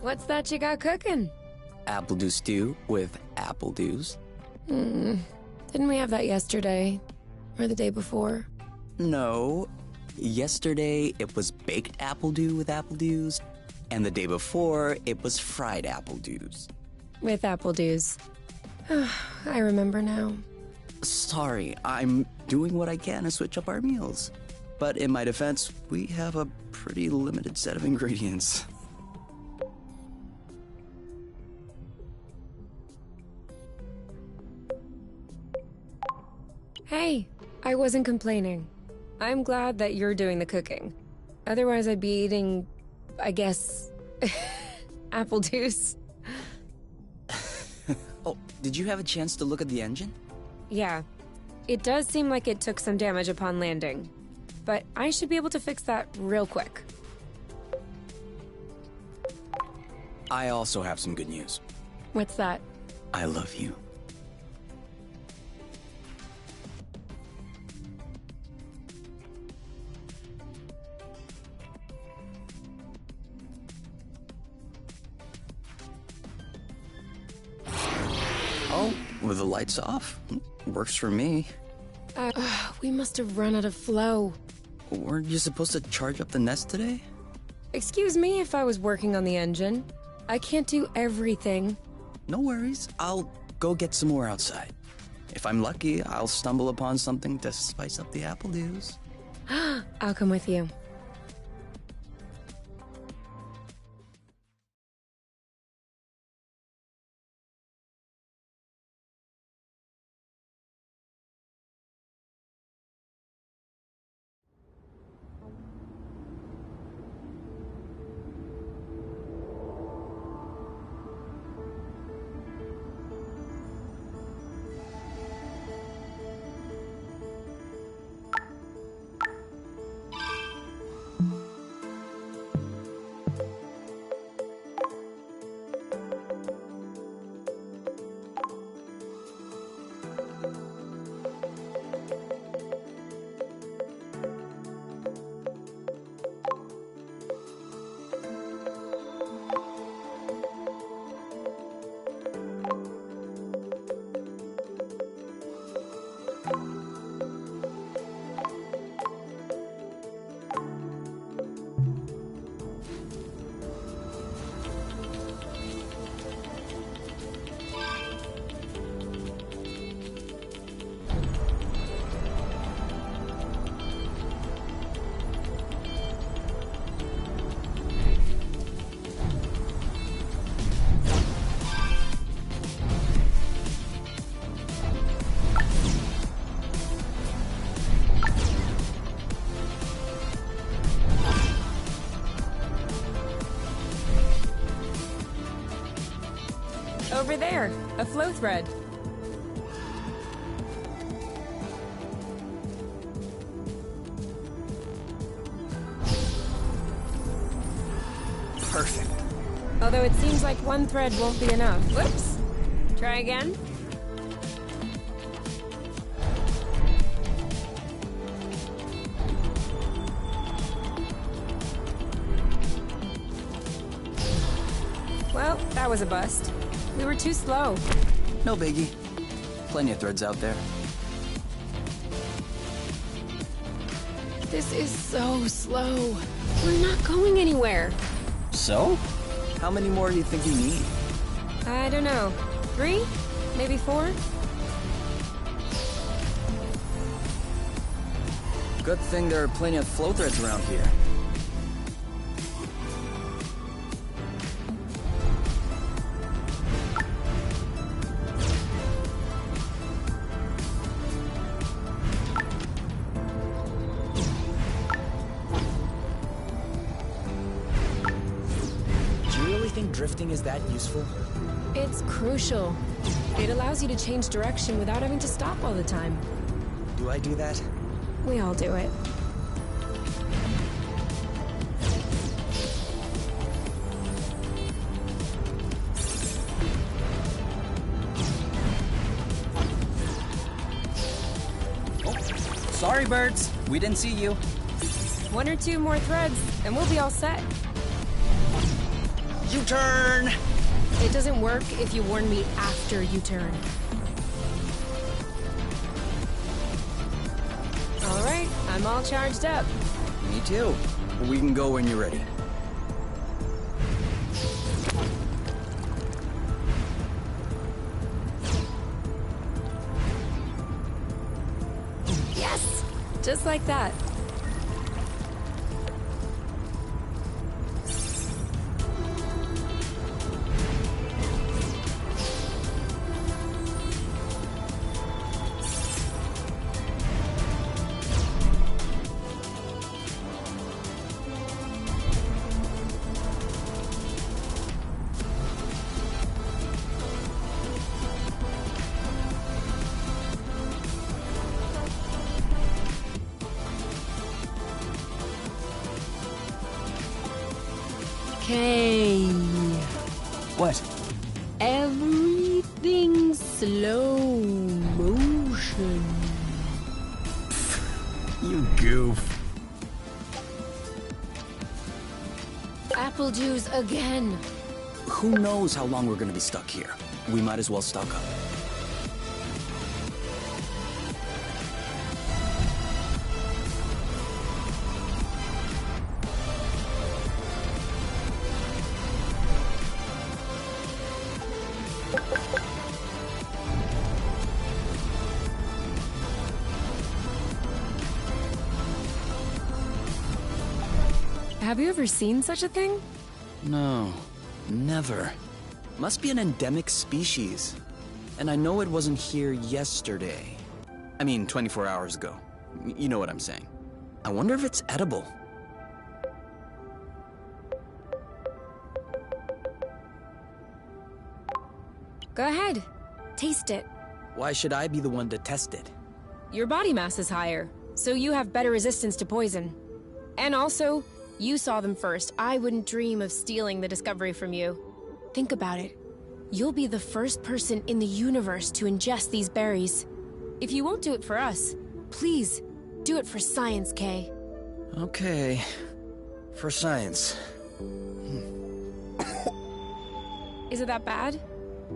What's that you got cooking? Apple dew stew with apple dews. Didn't we have that yesterday? Or the day before? No. Yesterday, it was baked apple dew with apple dews. And the day before, it was fried apple dews. With apple dews. I remember now. Sorry, I'm doing what I can to switch up our meals. But in my defense, we have a pretty limited set of ingredients. Hey, I wasn't complaining. I'm glad that you're doing the cooking. Otherwise, I'd be eating, I guess, apple juice. Oh, did you have a chance to look at the engine? Yeah, it does seem like it took some damage upon landing. But I should be able to fix that real quick. I also have some good news. What's that? I love you. Oh, with the lights off? Works for me. We must have run out of flow. Weren't you supposed to charge up the nest today? Excuse me if I was working on the engine. I can't do everything. No worries. I'll go get some more outside. If I'm lucky, I'll stumble upon something to spice up the apple dews. I'll come with you. Over there, a flow thread. Perfect. Although it seems like one thread won't be enough. Whoops. Try again. Well, that was a bust. We were too slow. No biggie. Plenty of threads out there. This is so slow. We're not going anywhere. So? How many more do you think you need? I don't know. 3? Maybe 4? Good thing there are plenty of flow threads around here. Drifting is that useful? It's crucial. It allows you to change direction without having to stop all the time. Do I do that? We all do it. Oh, sorry, birds. We didn't see you. 1 or 2 more threads, and we'll be all set. U-turn! It doesn't work if you warn me after you turn. All right, I'm all charged up. Me too. We can go when you're ready. Yes! Just like that. Okay. What? Everything slow motion. You goof. Apple juice again. Who knows how long we're gonna be stuck here? We might as well stock up. Have you ever seen such a thing? No, never. Must be an endemic species. And I know it wasn't here yesterday. I mean, 24 hours ago. You know what I'm saying. I wonder if it's edible. Go ahead. Taste it. Why should I be the one to test it? Your body mass is higher, so you have better resistance to poison. And also, you saw them first. I wouldn't dream of stealing the discovery from you. Think about it. You'll be the first person in the universe to ingest these berries. If you won't do it for us, please, do it for science, Kay. Okay. For science. Is it that bad?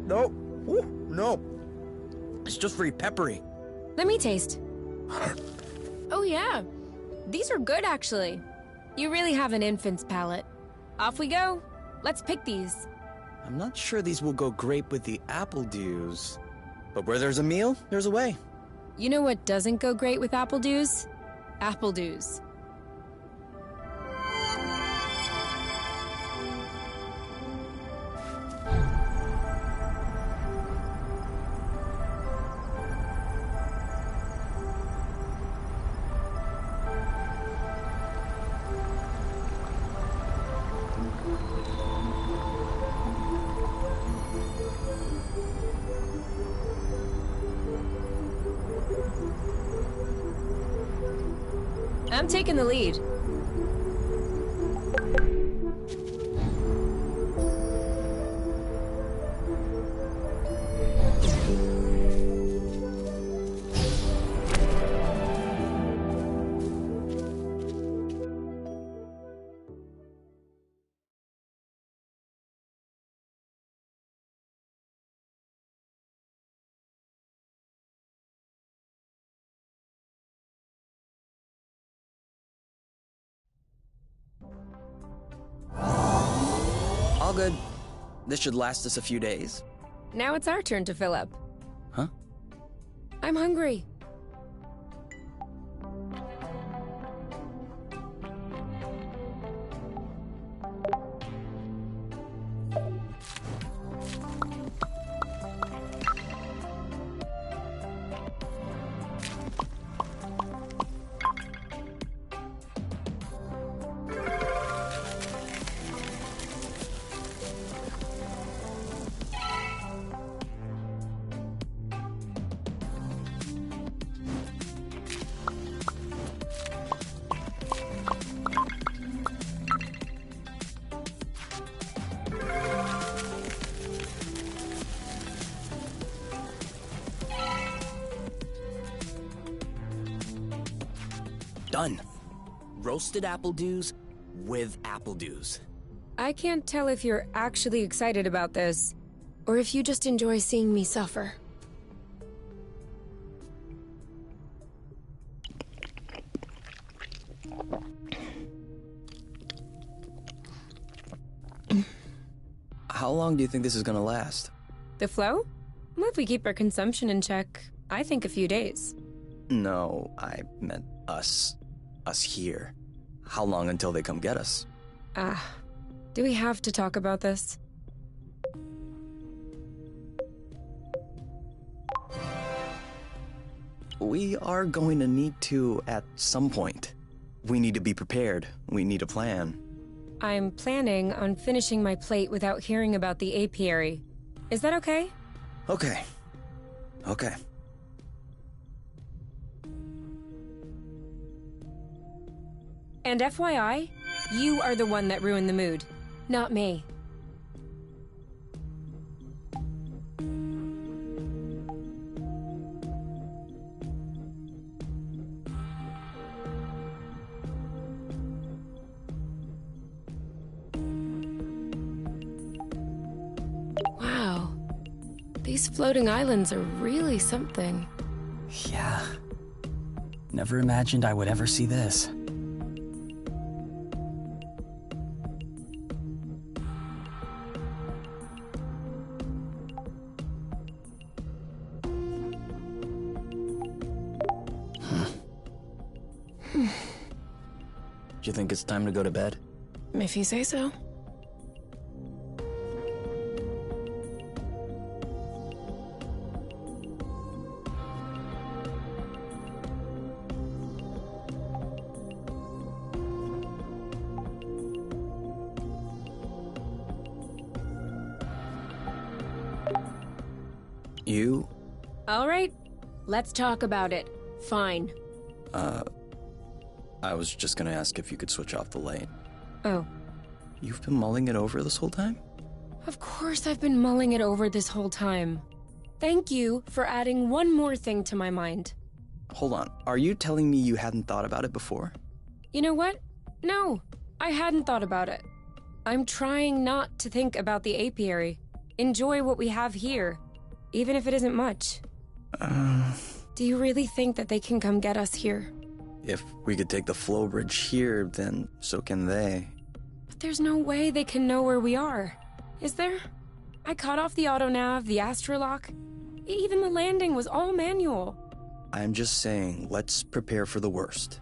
No. Ooh, no. It's just very peppery. Let me taste. Oh yeah, these are good actually. You really have an infant's palate. Off we go. Let's pick these. I'm not sure these will go great with the apple dews. But where there's a meal, there's a way. You know what doesn't go great with apple dews? Apple dews. I'm taking the lead. All good. This should last us a few days. Now it's our turn to fill up. Huh? I'm hungry. Done. Roasted apple dews with apple dews. I can't tell if you're actually excited about this, or if you just enjoy seeing me suffer. How long do you think this is gonna last? The flow? Well, if we keep our consumption in check, I think a few days. No, I meant us. Us here. How long until they come get us? Do we have to talk about this? We are going to need to at some point. We need to be prepared. We need a plan. I'm planning on finishing my plate without hearing about the apiary. Is that okay? Okay. Okay. And FYI, you are the one that ruined the mood, not me. Wow. These floating islands are really something. Yeah. Never imagined I would ever see this. Do you think it's time to go to bed? If you say so. You? All right, let's talk about it. Fine. I was just gonna ask if you could switch off the light. Oh, You've been mulling it over this whole time? of course I've been mulling it over this whole time. Thank you for adding one more thing to my mind. Hold on, are you telling me you hadn't thought about it before? You know what? No, I hadn't thought about it. I'm trying not to think about the apiary. Enjoy what we have here, even if it isn't much. Do you really think that they can come get us here? If we could take the flow bridge here, then so can they. But there's no way they can know where we are. Is there? I cut off the autonav, the astrolock. Even the landing was all manual. I'm just saying, let's prepare for the worst.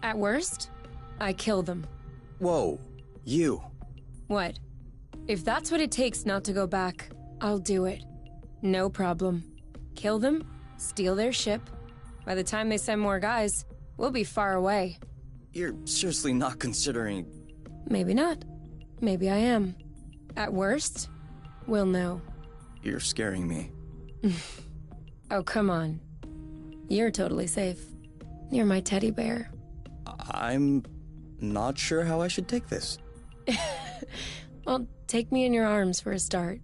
At worst, I kill them. Whoa, you. What? If that's what it takes not to go back, I'll do it. No problem. Kill them, steal their ship. By the time they send more guys, we'll be far away. You're seriously not considering... Maybe not. Maybe I am. At worst, we'll know. You're scaring me. Oh, come on. You're totally safe. You're my teddy bear. I'm not sure how I should take this. Well, take me in your arms for a start.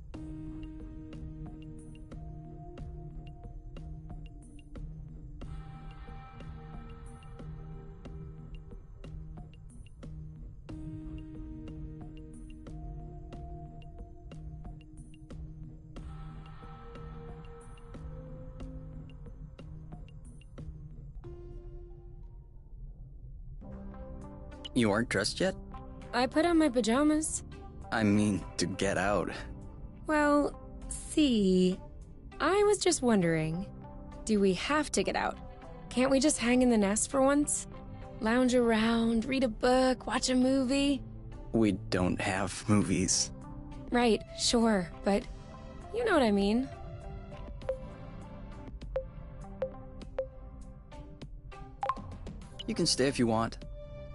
You aren't dressed yet? I put on my pajamas. I mean, to get out. Well, see, I was just wondering, do we have to get out? Can't we just hang in the nest for once? Lounge around, read a book, watch a movie? We don't have movies. Right, sure, but you know what I mean. You can stay if you want.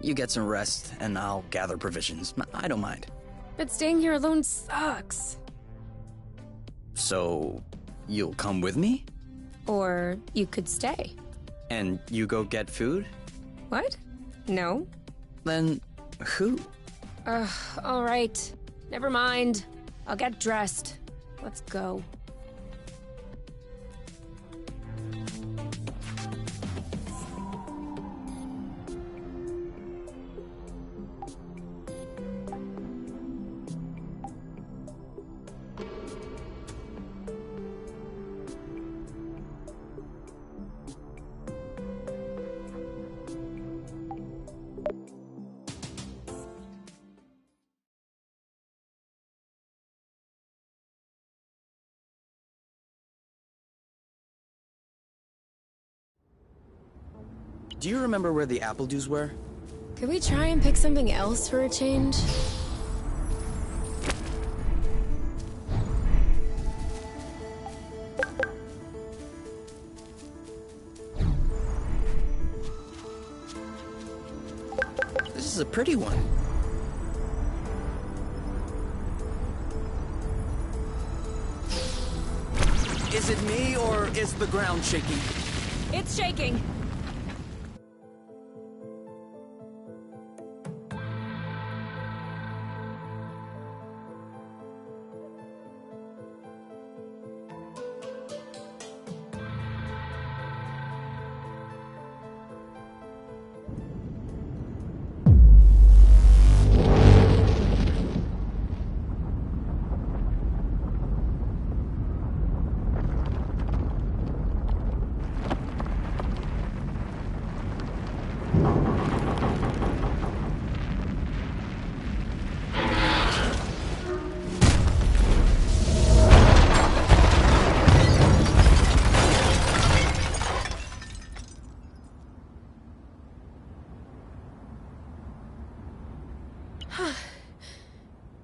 You get some rest, and I'll gather provisions. I don't mind. But staying here alone sucks. So, you'll come with me? Or you could stay. And you go get food? What? No? Then, who? All right. Never mind. I'll get dressed. Let's go. Do you remember where the apple dews were? Could we try and pick something else for a change? This is a pretty one. Is it me, or is the ground shaking? It's shaking.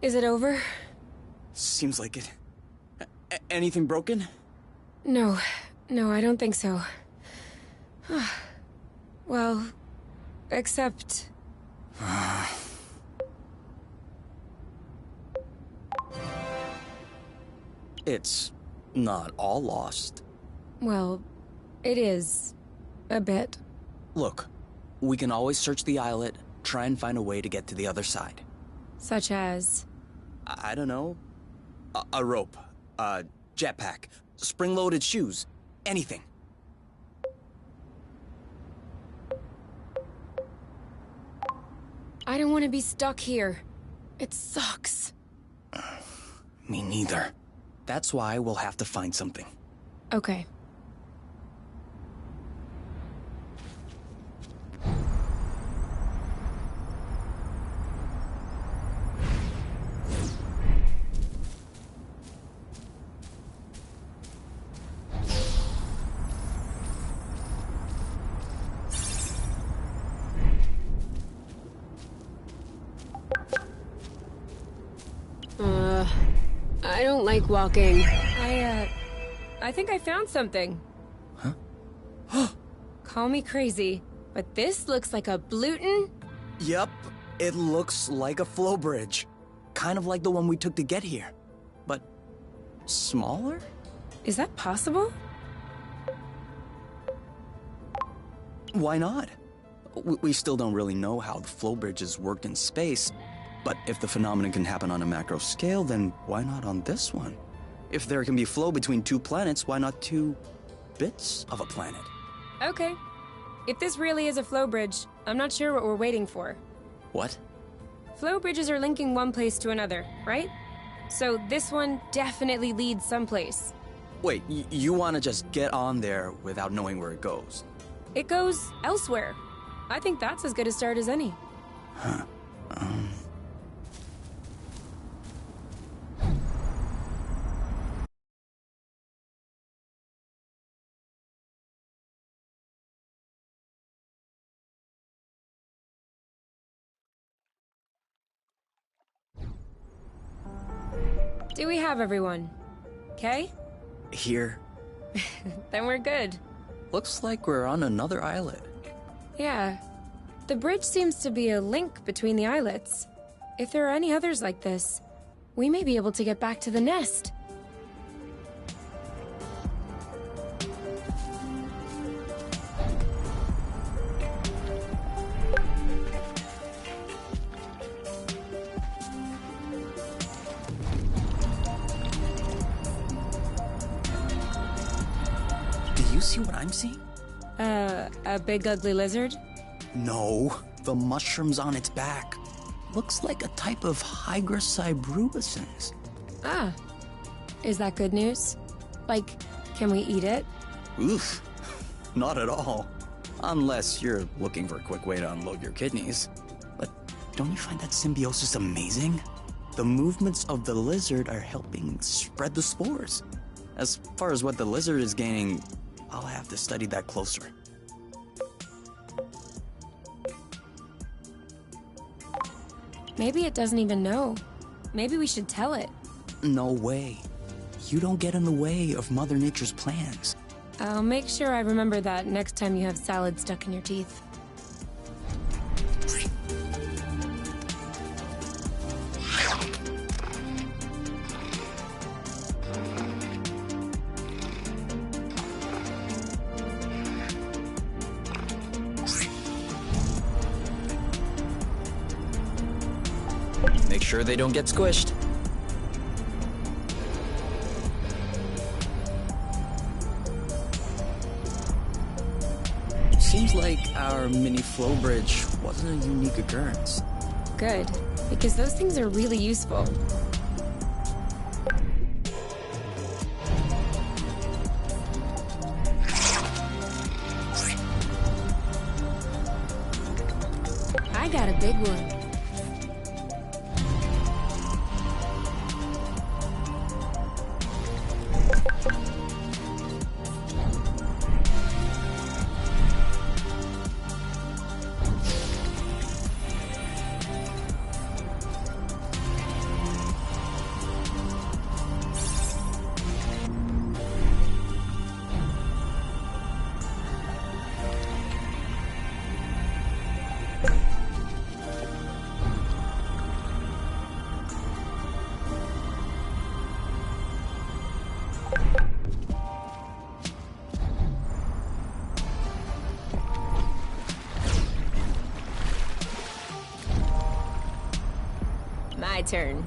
Is it over? Seems like it. Anything broken? No, I don't think so. Well, except... It's not all lost. Well, it is. A bit. Look, we can always search the islet, try and find a way to get to the other side. Such as... I don't know. A rope, a jetpack, spring-loaded shoes, anything. I don't want to be stuck here. It sucks. Me neither. That's why we'll have to find something. Okay. I don't like walking. I think I found something. Huh? Call me crazy, but this looks like a Bluton? Yep, it looks like a flow bridge. Kind of like the one we took to get here. But smaller? Is that possible? Why not? We still don't really know how the flow bridges work in space. But if the phenomenon can happen on a macro scale, then why not on this one? If there can be flow between two planets, why not two bits of a planet? Okay. If this really is a flow bridge, I'm not sure what we're waiting for. What? Flow bridges are linking one place to another, right? So this one definitely leads someplace. Wait, you want to just get on there without knowing where it goes? It goes elsewhere. I think that's as good a start as any. Huh. Do we have everyone? Okay? Here. Then we're good. Looks like we're on another islet. Yeah. The bridge seems to be a link between the islets. If there are any others like this, we may be able to get back to the nest. Do you see what I'm seeing? A big ugly lizard? No, the mushrooms on its back. Looks like a type of Hygroscybrubescens. Ah. Is that good news? Like, can we eat it? Oof, not at all. Unless you're looking for a quick way to unload your kidneys. But don't you find that symbiosis amazing? The movements of the lizard are helping spread the spores. As far as what the lizard is gaining, I'll have to study that closer. Maybe it doesn't even know. Maybe we should tell it. No way. You don't get in the way of Mother Nature's plans. I'll make sure I remember that next time you have salad stuck in your teeth. Make sure they don't get squished. Seems like our mini flow bridge wasn't a unique occurrence. Good, because those things are really useful. I got a big one. My turn.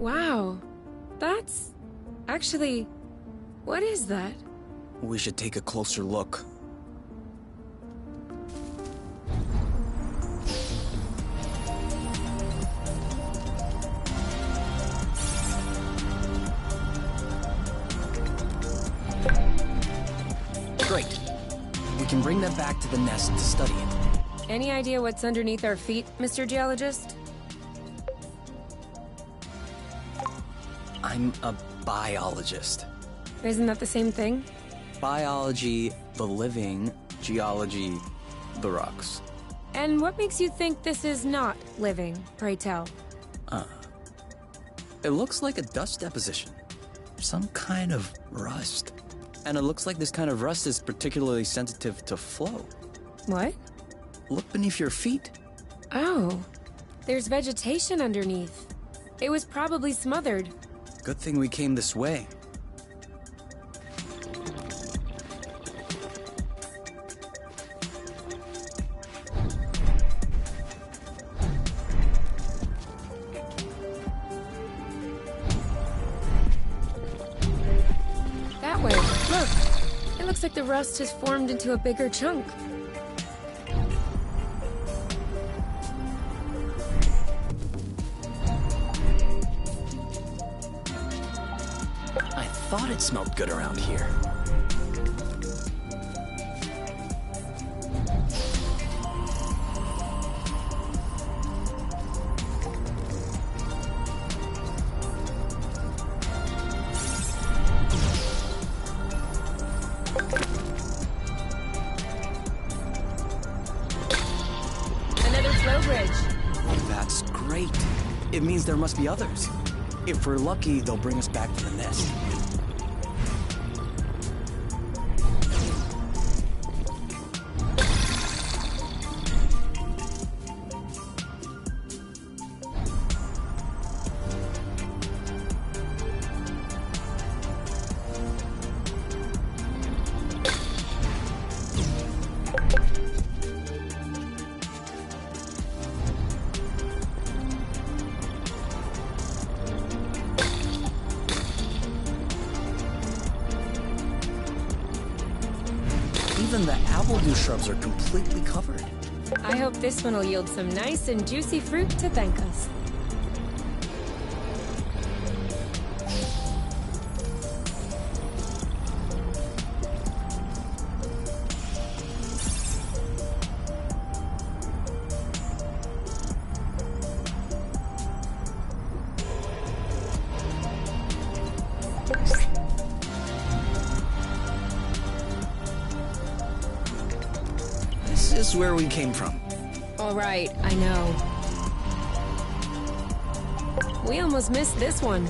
Wow, that's... Actually, what is that? We should take a closer look. Great. We can bring that back to the nest to study it. Any idea what's underneath our feet, Mr. Geologist? I'm a biologist. Isn't that the same thing? Biology, the living, geology, the rocks. And what makes you think this is not living, pray tell? It looks like a dust deposition. Some kind of rust. And it looks like this kind of rust is particularly sensitive to flow. What? Look beneath your feet. Oh, there's vegetation underneath. It was probably smothered. Good thing we came this way. That way, look. It looks like the rust has formed into a bigger chunk. I thought it smelled good around here. Another flow bridge. That's great. It means there must be others. If we're lucky, they'll bring us back to the nest. Even the appledew shrubs are completely covered. I hope this one will yield some nice and juicy fruit to thank us. This is where we came from. All right, I know. We almost missed this one.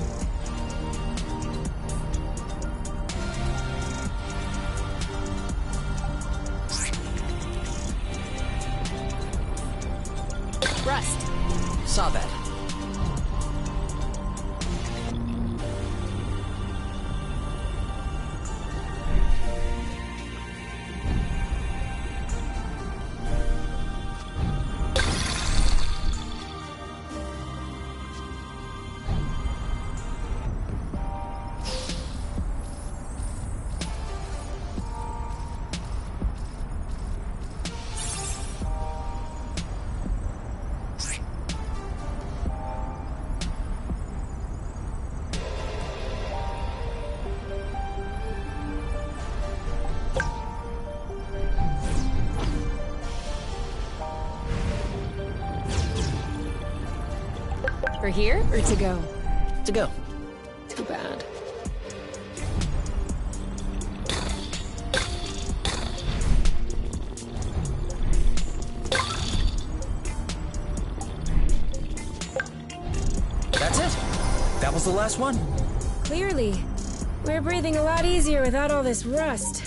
Rust. Saw that. For here or to go? To go. Too bad. That's it. That was the last one. Clearly. We're breathing a lot easier without all this rust.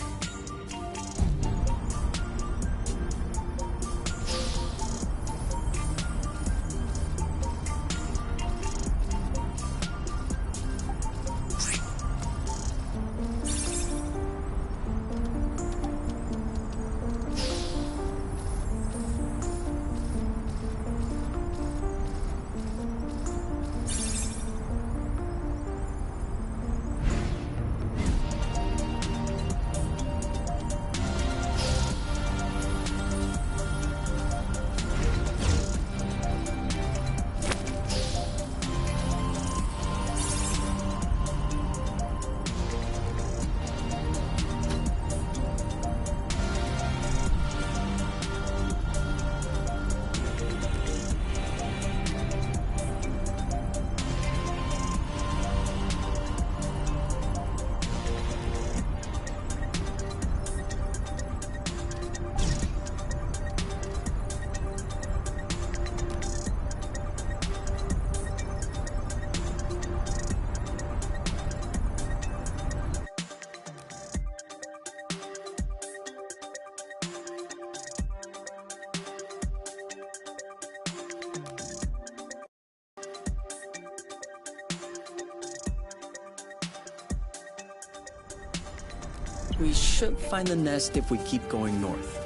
We should find the nest if we keep going north.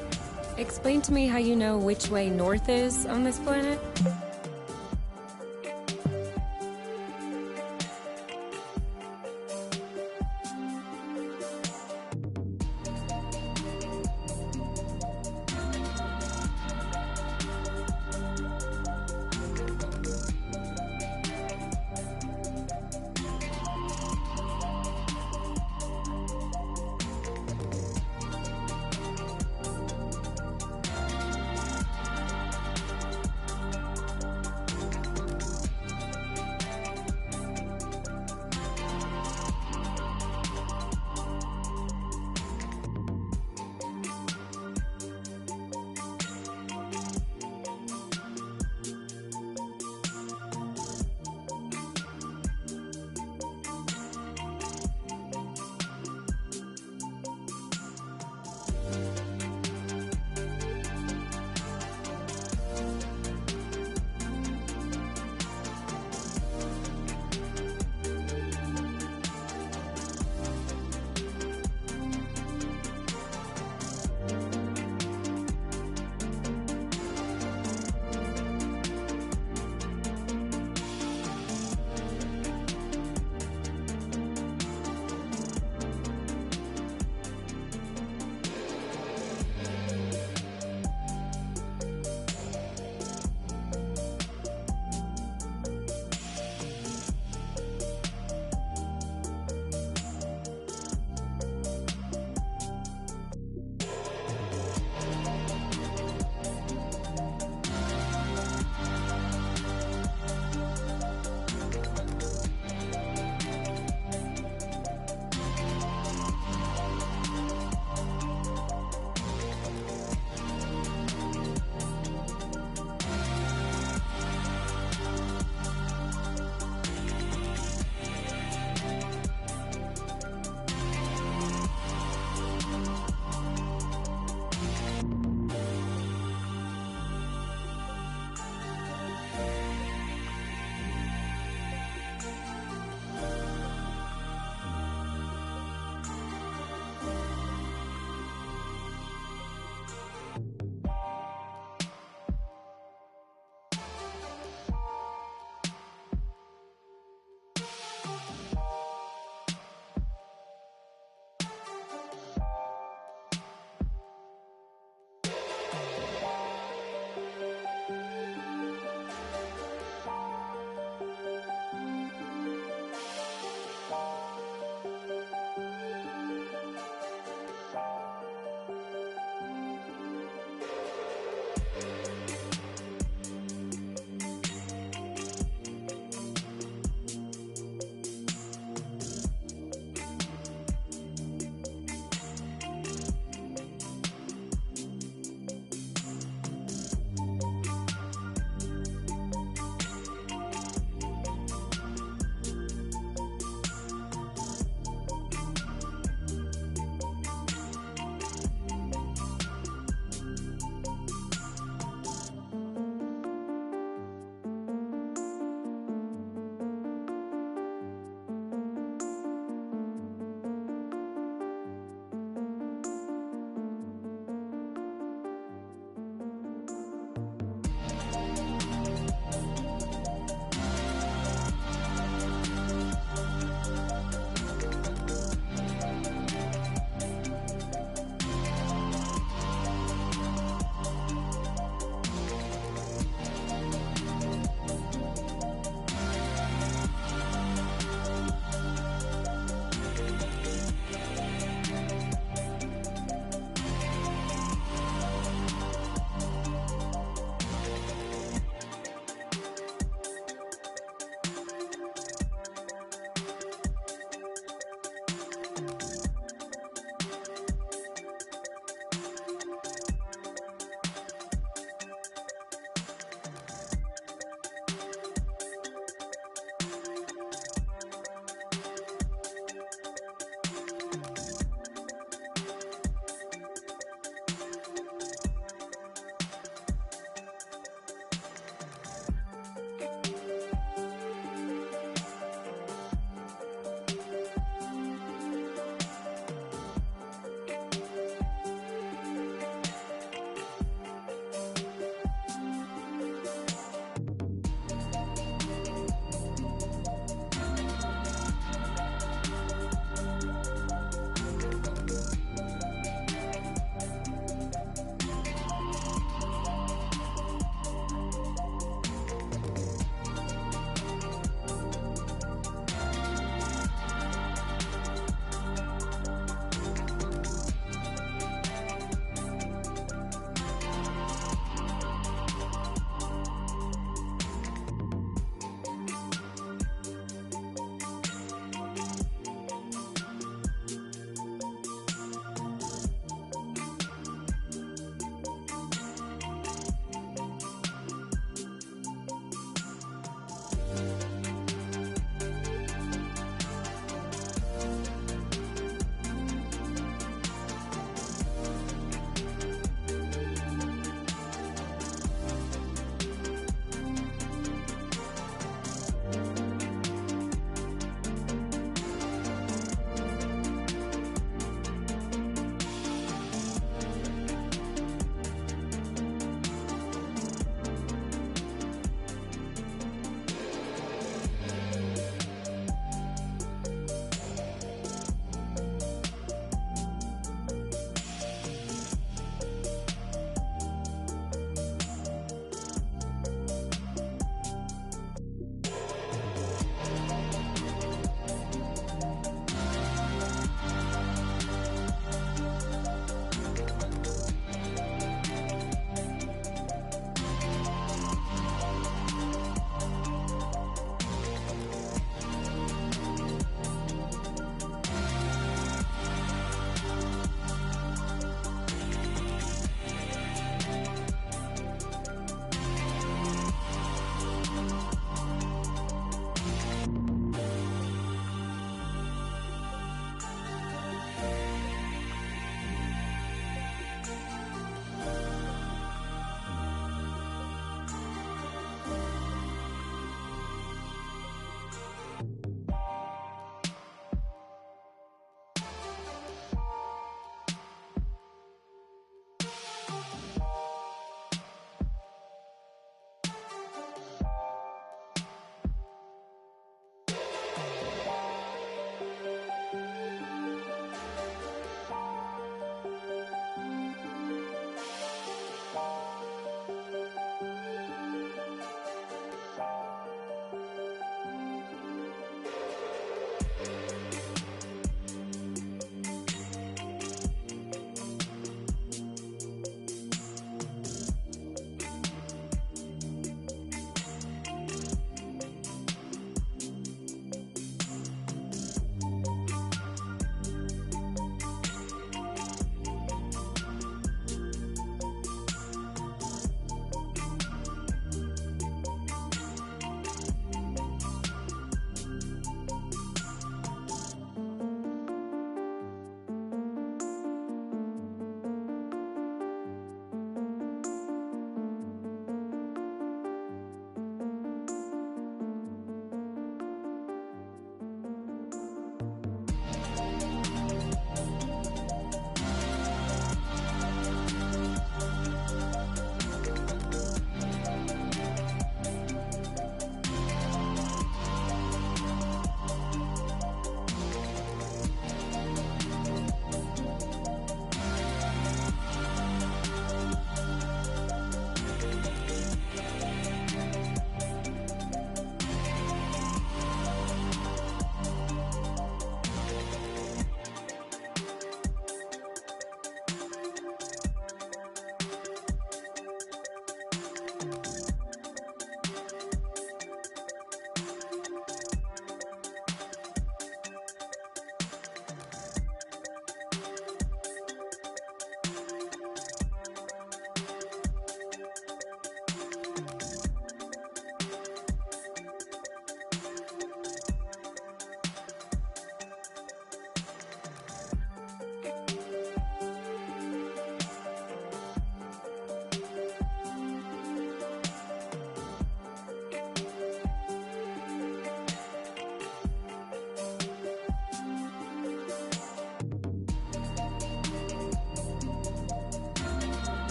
Explain to me how you know which way north is on this planet?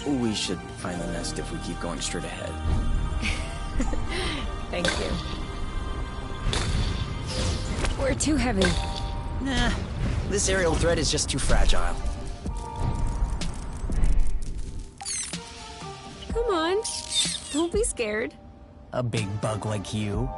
We should find the nest if we keep going straight ahead. Thank you. We're too heavy. Nah, this aerial thread is just too fragile. Come on. Don't be scared. A big bug like you.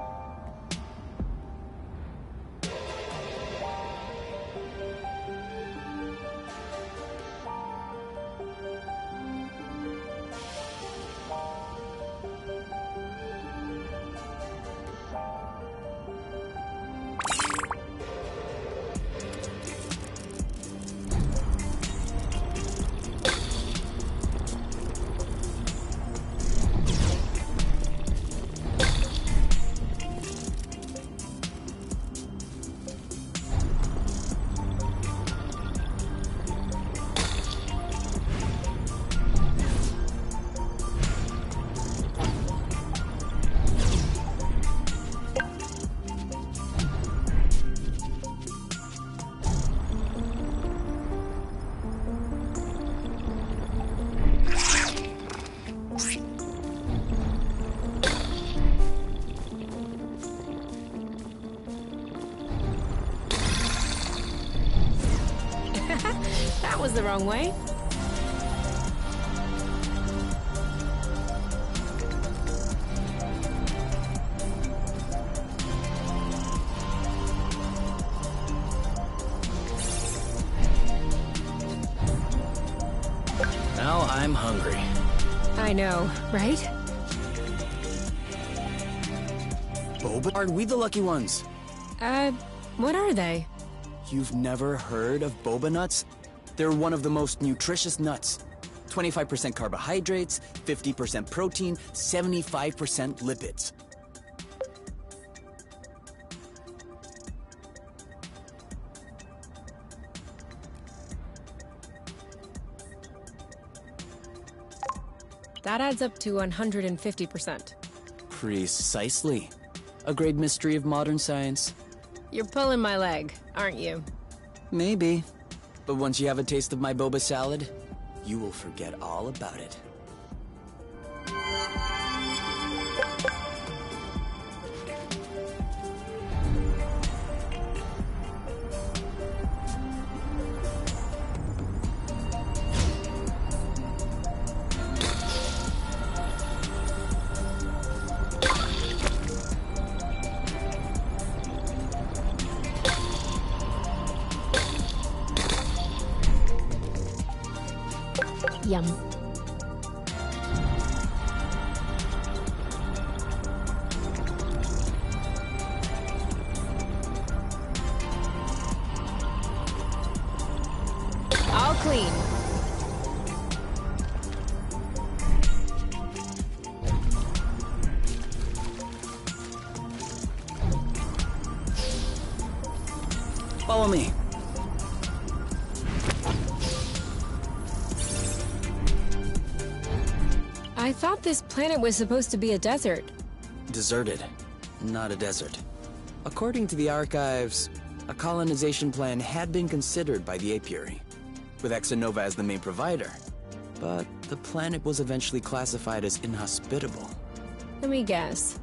That was the wrong way. Now I'm hungry. I know, right? Boba? Are we the lucky ones? What are they? You've never heard of boba nuts? They're one of the most nutritious nuts. 25% carbohydrates, 50% protein, 75% lipids. That adds up to 150%. Precisely. A great mystery of modern science. You're pulling my leg, aren't you? Maybe. But once you have a taste of my boba salad, you will forget all about it. Yum. All clean. Follow me. I thought this planet was supposed to be a desert. Deserted, not a desert. According to the archives, a colonization plan had been considered by the apiary, with Exonova as the main provider. But the planet was eventually classified as inhospitable. Let me guess.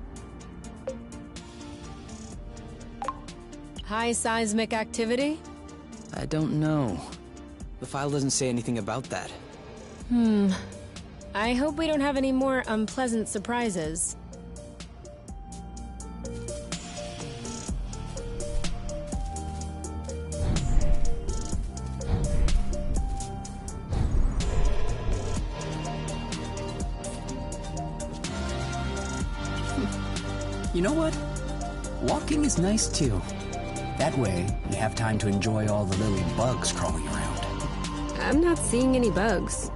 High seismic activity? I don't know. The file doesn't say anything about that. I hope we don't have any more unpleasant surprises. You know what? Walking is nice too. That way, you have time to enjoy all the little bugs crawling around. I'm not seeing any bugs.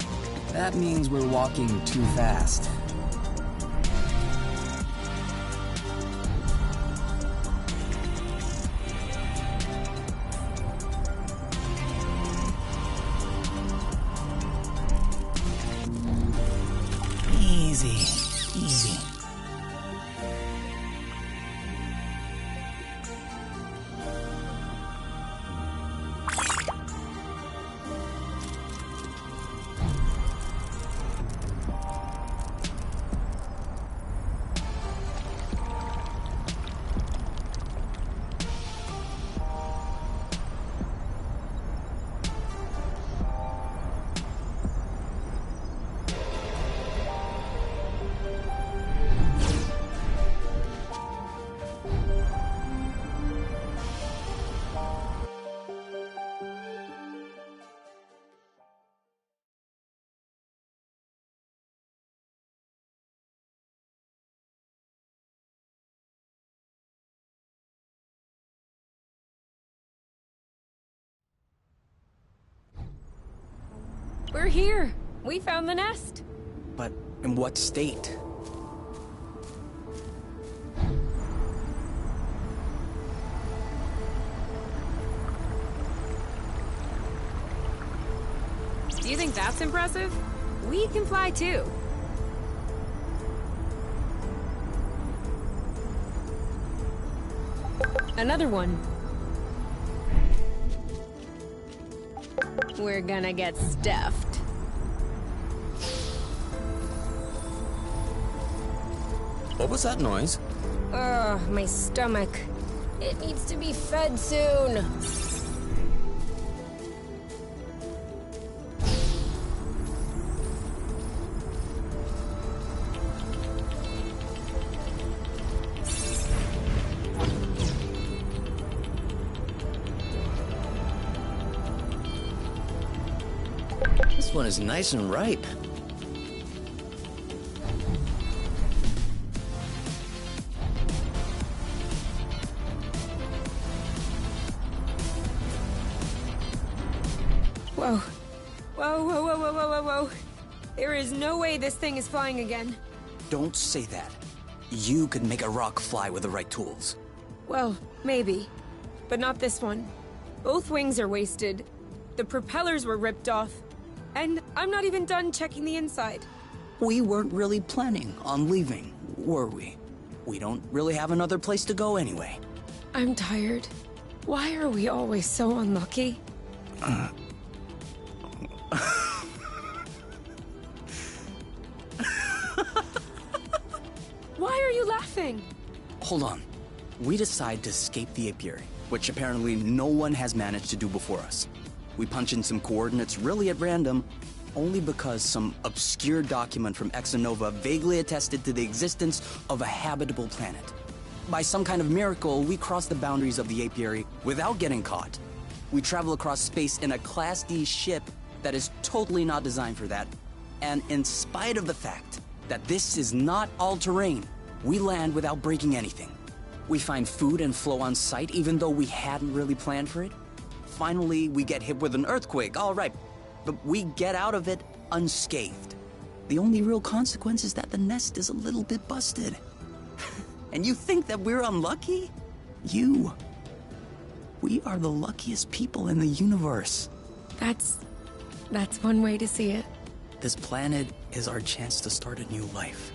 That means we're walking too fast. Easy. We're here. We found the nest. But in what state? Do you think that's impressive? We can fly too. Another one. We're gonna get stuffed. What was that noise? Ugh, my stomach. It needs to be fed soon. This one is nice and ripe. Whoa. Whoa, whoa, whoa, whoa, whoa, whoa, whoa. There is no way this thing is flying again. Don't say that. You could make a rock fly with the right tools. Well, maybe. But not this one. Both wings are wasted. The propellers were ripped off. And I'm not even done checking the inside. We weren't really planning on leaving, were we? We don't really have another place to go anyway. I'm tired. Why are we always so unlucky? Why are you laughing? Hold on. We decide to escape the apiary, which apparently no one has managed to do before us. We punch in some coordinates really at random, only because some obscure document from Exonova vaguely attested to the existence of a habitable planet. By some kind of miracle, we cross the boundaries of the apiary without getting caught. We travel across space in a Class D ship that is totally not designed for that. And in spite of the fact that this is not all-terrain, we land without breaking anything. We find food and flow on site even though we hadn't really planned for it. Finally, we get hit with an earthquake, all right, but we get out of it unscathed. The only real consequence is that the nest is a little bit busted. And you think that we're unlucky? We are the luckiest people in the universe. That's one way to see it. This planet is our chance to start a new life.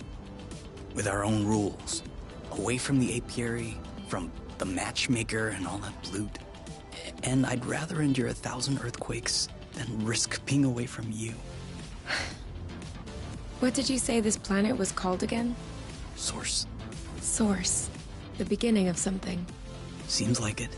With our own rules. Away from the apiary, from the matchmaker and all that loot. And I'd rather endure 1,000 earthquakes than risk being away from you. What did you say this planet was called again? Source. Source. The beginning of something. Seems like it.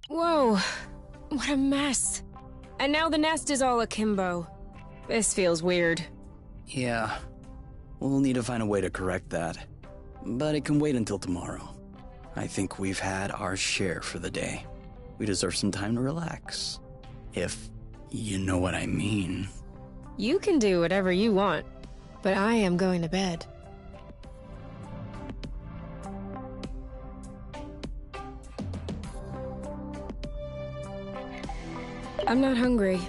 Whoa, what a mess. And now the nest is all akimbo. This feels weird. Yeah, we'll need to find a way to correct that. But it can wait until tomorrow. I think we've had our share for the day. We deserve some time to relax. If you know what I mean. You can do whatever you want, but I am going to bed. I'm not hungry.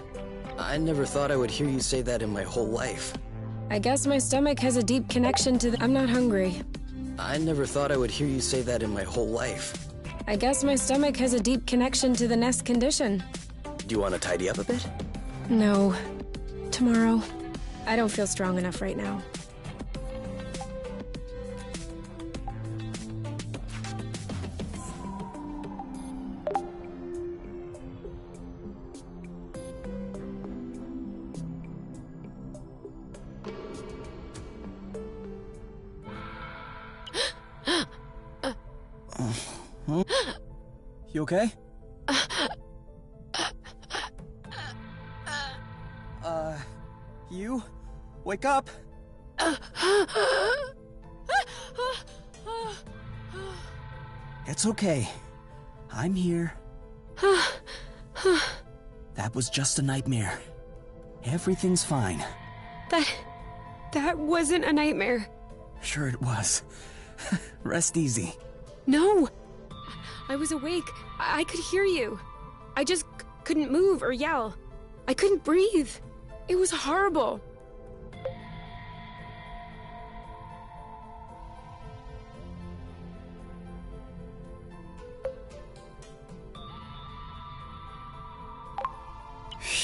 I never thought I would hear you say that in my whole life. I guess my stomach has a deep connection to I'm not hungry. I never thought I would hear you say that in my whole life. I guess my stomach has a deep connection to the nest condition. Do you want to tidy up a bit? No. Tomorrow. I don't feel strong enough right now. You okay? You? Wake up! It's okay. I'm here. That was just a nightmare. Everything's fine. That wasn't a nightmare. Sure it was. Rest easy. No! I was awake. I could hear you. I just couldn't move or yell. I couldn't breathe. It was horrible.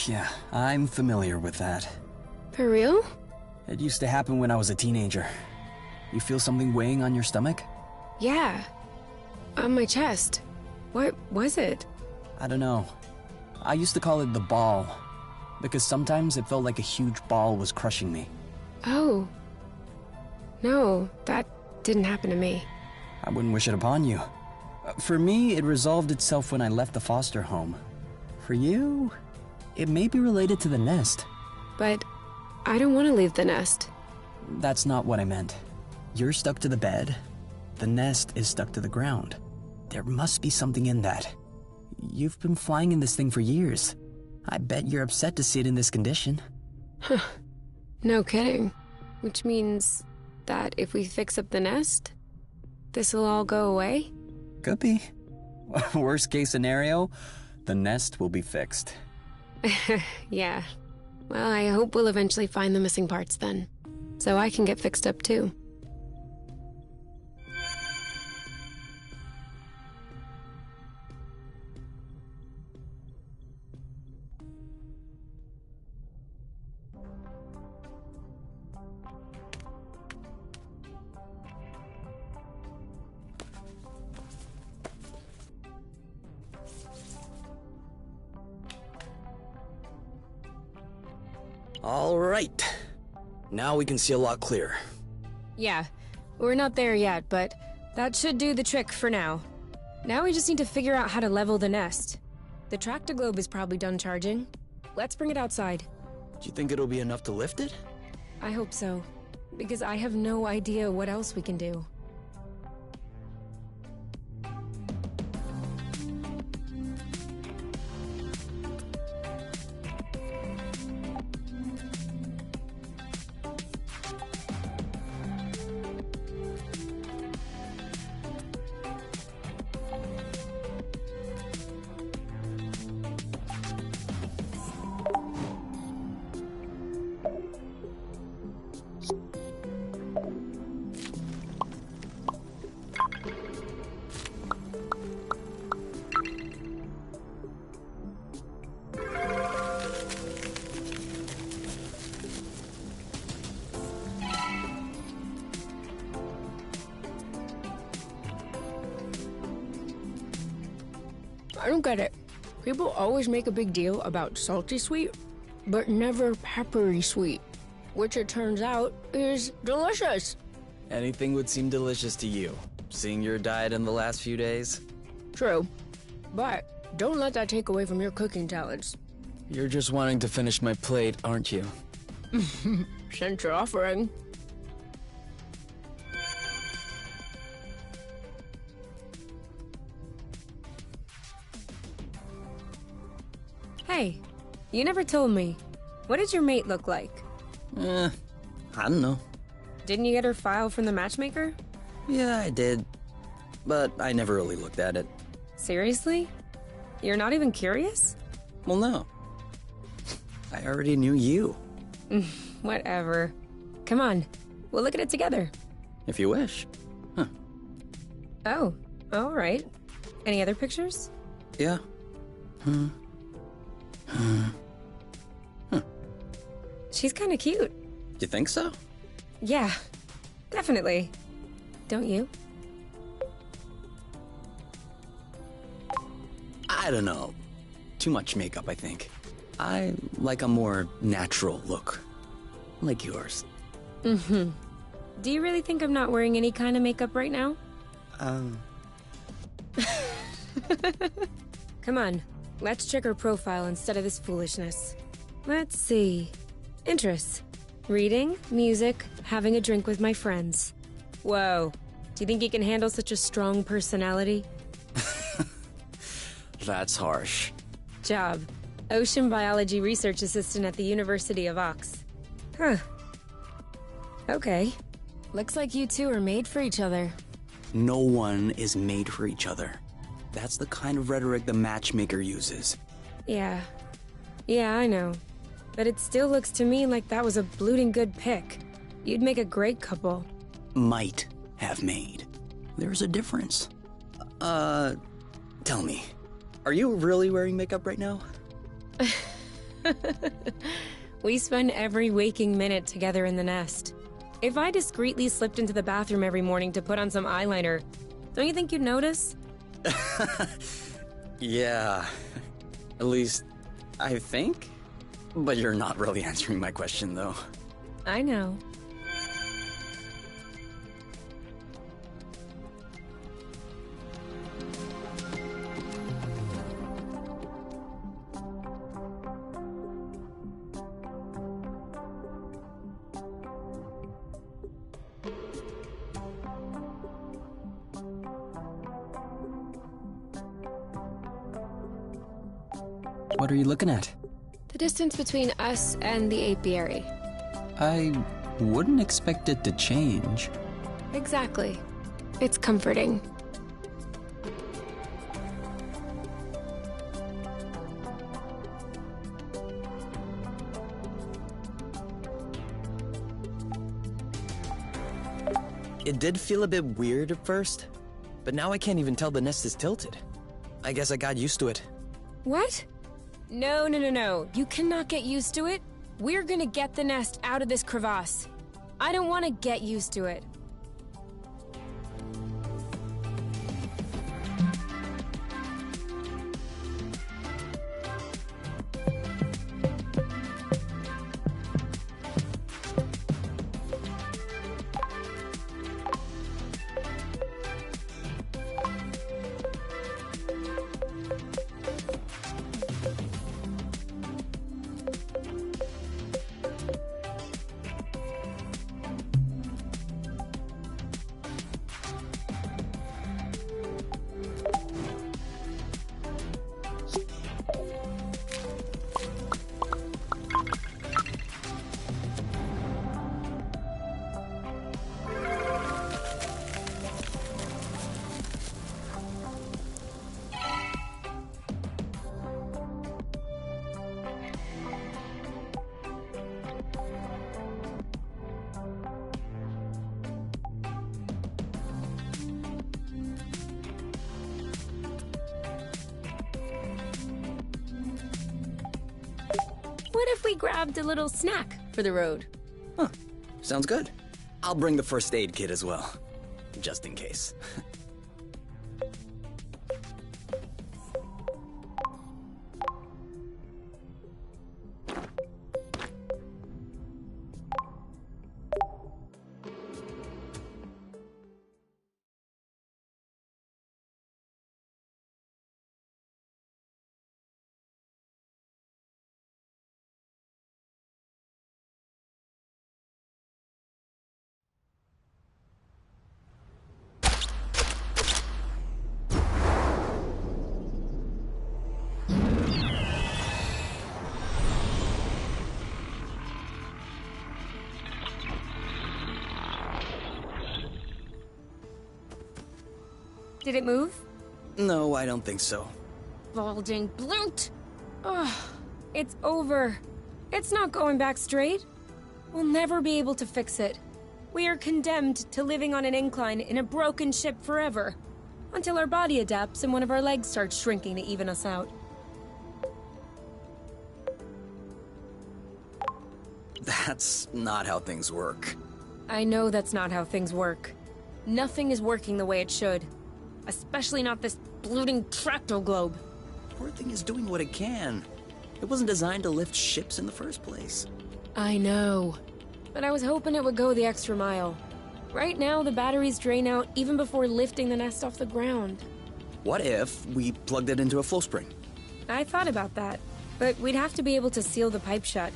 Yeah, I'm familiar with that. For real? It used to happen when I was a teenager. You feel something weighing on your stomach? Yeah. On my chest. What was it? I don't know. I used to call it the ball, because sometimes it felt like a huge ball was crushing me. Oh. No, that didn't happen to me. I wouldn't wish it upon you. For me, it resolved itself when I left the foster home. For you, it may be related to the nest. But I don't want to leave the nest. That's not what I meant. You're stuck to the bed. The nest is stuck to the ground. There must be something in that. You've been flying in this thing for years. I bet you're upset to see it in this condition. Huh. No kidding. Which means that if we fix up the nest, this'll all go away? Could be. Worst case scenario, the nest will be fixed. Yeah. Well, I hope we'll eventually find the missing parts then. So I can get fixed up too. All right. Now we can see a lot clearer. Yeah, we're not there yet, but that should do the trick for now. Now we just need to figure out how to level the nest. The tractoglobe is probably done charging. Let's bring it outside. Do you think it'll be enough to lift it? I hope so, because I have no idea what else we can do. I don't get it. People always make a big deal about salty sweet, but never peppery sweet, which it turns out is delicious. Anything would seem delicious to you, seeing your diet in the last few days. True, but don't let that take away from your cooking talents. You're just wanting to finish my plate, aren't you? Since you're offering. Hey, you never told me. What did your mate look like? I don't know. Didn't you get her file from the matchmaker? Yeah, I did. But I never really looked at it. Seriously? You're not even curious? Well, no. I already knew you. Whatever. Come on, we'll look at it together. If you wish. Huh. Oh, all right. Any other pictures? Yeah. She's kind of cute. You think so? Yeah, definitely. Don't you? I don't know. Too much makeup, I think. I like a more natural look. Like yours. Do you really think I'm not wearing any kind of makeup right now? Come on, let's check her profile instead of this foolishness. Let's see. Interests. Reading, music, having a drink with my friends. Whoa, Do you think he can handle such a strong personality? That's harsh. Job. Ocean Biology Research Assistant at the University of Ox. Huh. Okay. Looks like you two are made for each other. No one is made for each other. That's the kind of rhetoric the matchmaker uses. Yeah. Yeah, I know. But it still looks to me like that was a blooting good pick. You'd make a great couple. Might have made. There's a difference. Tell me, are you really wearing makeup right now? We spend every waking minute together in the nest. If I discreetly slipped into the bathroom every morning to put on some eyeliner, don't you think you'd notice? Yeah. At least, I think? But you're not really answering my question, though. I know. What are you looking at? The distance between us and the apiary. I wouldn't expect it to change. Exactly. It's comforting. It did feel a bit weird at first, but now I can't even tell the nest is tilted. I guess I got used to it. What? No. You cannot get used to it. We're gonna get the nest out of this crevasse. I don't want to get used to it. What if we grabbed a little snack for the road? Huh. Sounds good. I'll bring the first aid kit as well, just in case. Did it move? No, I don't think so. Balding bloot! Ugh, it's over. It's not going back straight. We'll never be able to fix it. We are condemned to living on an incline in a broken ship forever. Until our body adapts and one of our legs starts shrinking to even us out. That's not how things work. I know that's not how things work. Nothing is working the way it should. Especially not this bloating tractoglobe. Poor thing is doing what it can. It wasn't designed to lift ships in the first place. I know. But I was hoping it would go the extra mile. Right now, the batteries drain out even before lifting the nest off the ground. What if we plugged it into a flow spring? I thought about that, but we'd have to be able to seal the pipe shut.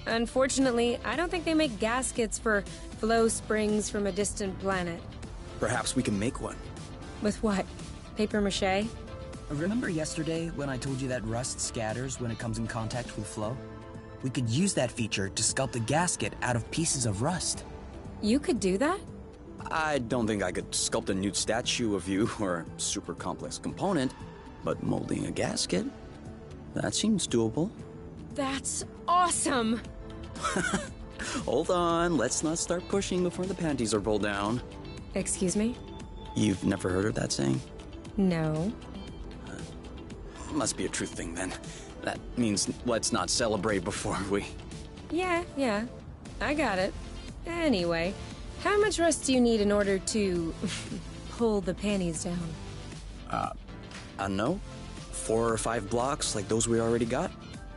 Unfortunately, I don't think they make gaskets for flow springs from a distant planet. Perhaps we can make one. With what? Paper mache? Remember yesterday when I told you that rust scatters when it comes in contact with flow? We could use that feature to sculpt a gasket out of pieces of rust. You could do that? I don't think I could sculpt a nude statue of you or a super complex component, but molding a gasket? That seems doable. That's awesome! Hold on, let's not start pushing before the panties are pulled down. Excuse me? You've never heard of that saying? No. Must be a truth thing then. That means let's not celebrate before we... Yeah. I got it. Anyway, how much rust do you need in order to pull the panties down? I don't know. 4 or 5 blocks like those we already got?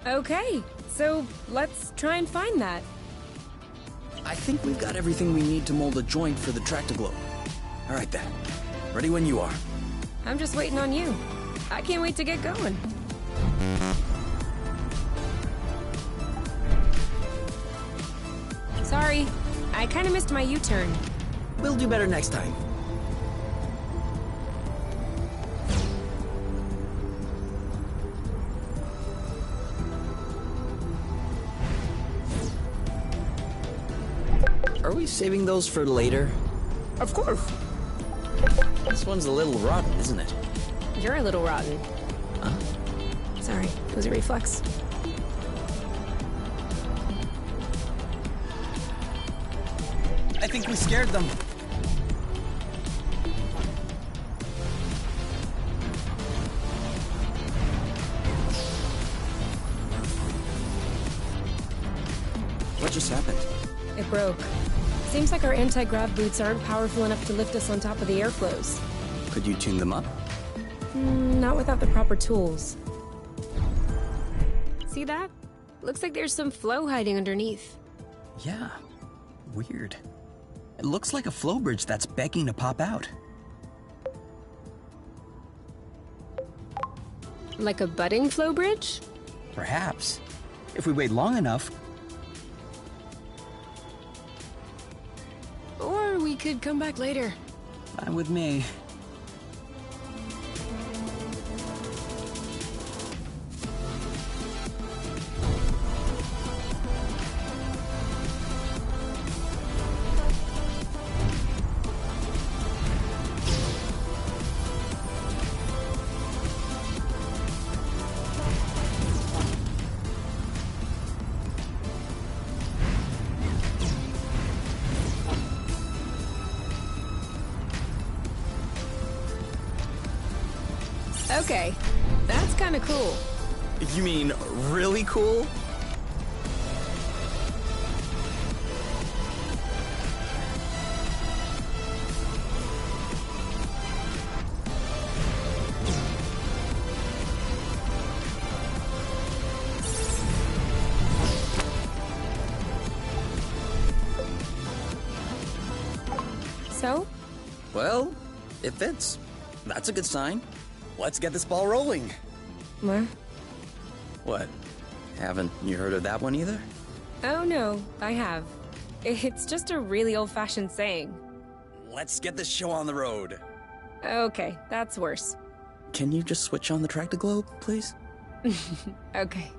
Okay, so let's try and find that. I think we've got everything we need to mold a joint for the Tractoglobe. All right then. Ready when you are. I'm just waiting on you. I can't wait to get going. Sorry, I kind of missed my U-turn. We'll do better next time. Are we saving those for later? Of course. This one's a little rotten, isn't it? You're a little rotten. Huh? Sorry, it was a reflex. I think we scared them. What just happened? It broke. Seems like our anti-grav boots aren't powerful enough to lift us on top of the airflows. Could you tune them up? Not without the proper tools. See that? Looks like there's some flow hiding underneath. Yeah, weird. It looks like a flow bridge that's begging to pop out. Like a budding flow bridge? Perhaps. If we wait long enough. Or we could come back later. Fine with me. Okay, that's kind of cool. You mean really cool? So? Well, it fits. That's a good sign. Let's get this ball rolling. What? What? Haven't you heard of that one either? Oh no, I have. It's just a really old-fashioned saying. Let's get this show on the road. Okay, that's worse. Can you just switch on the Tractoglobe, please? Okay.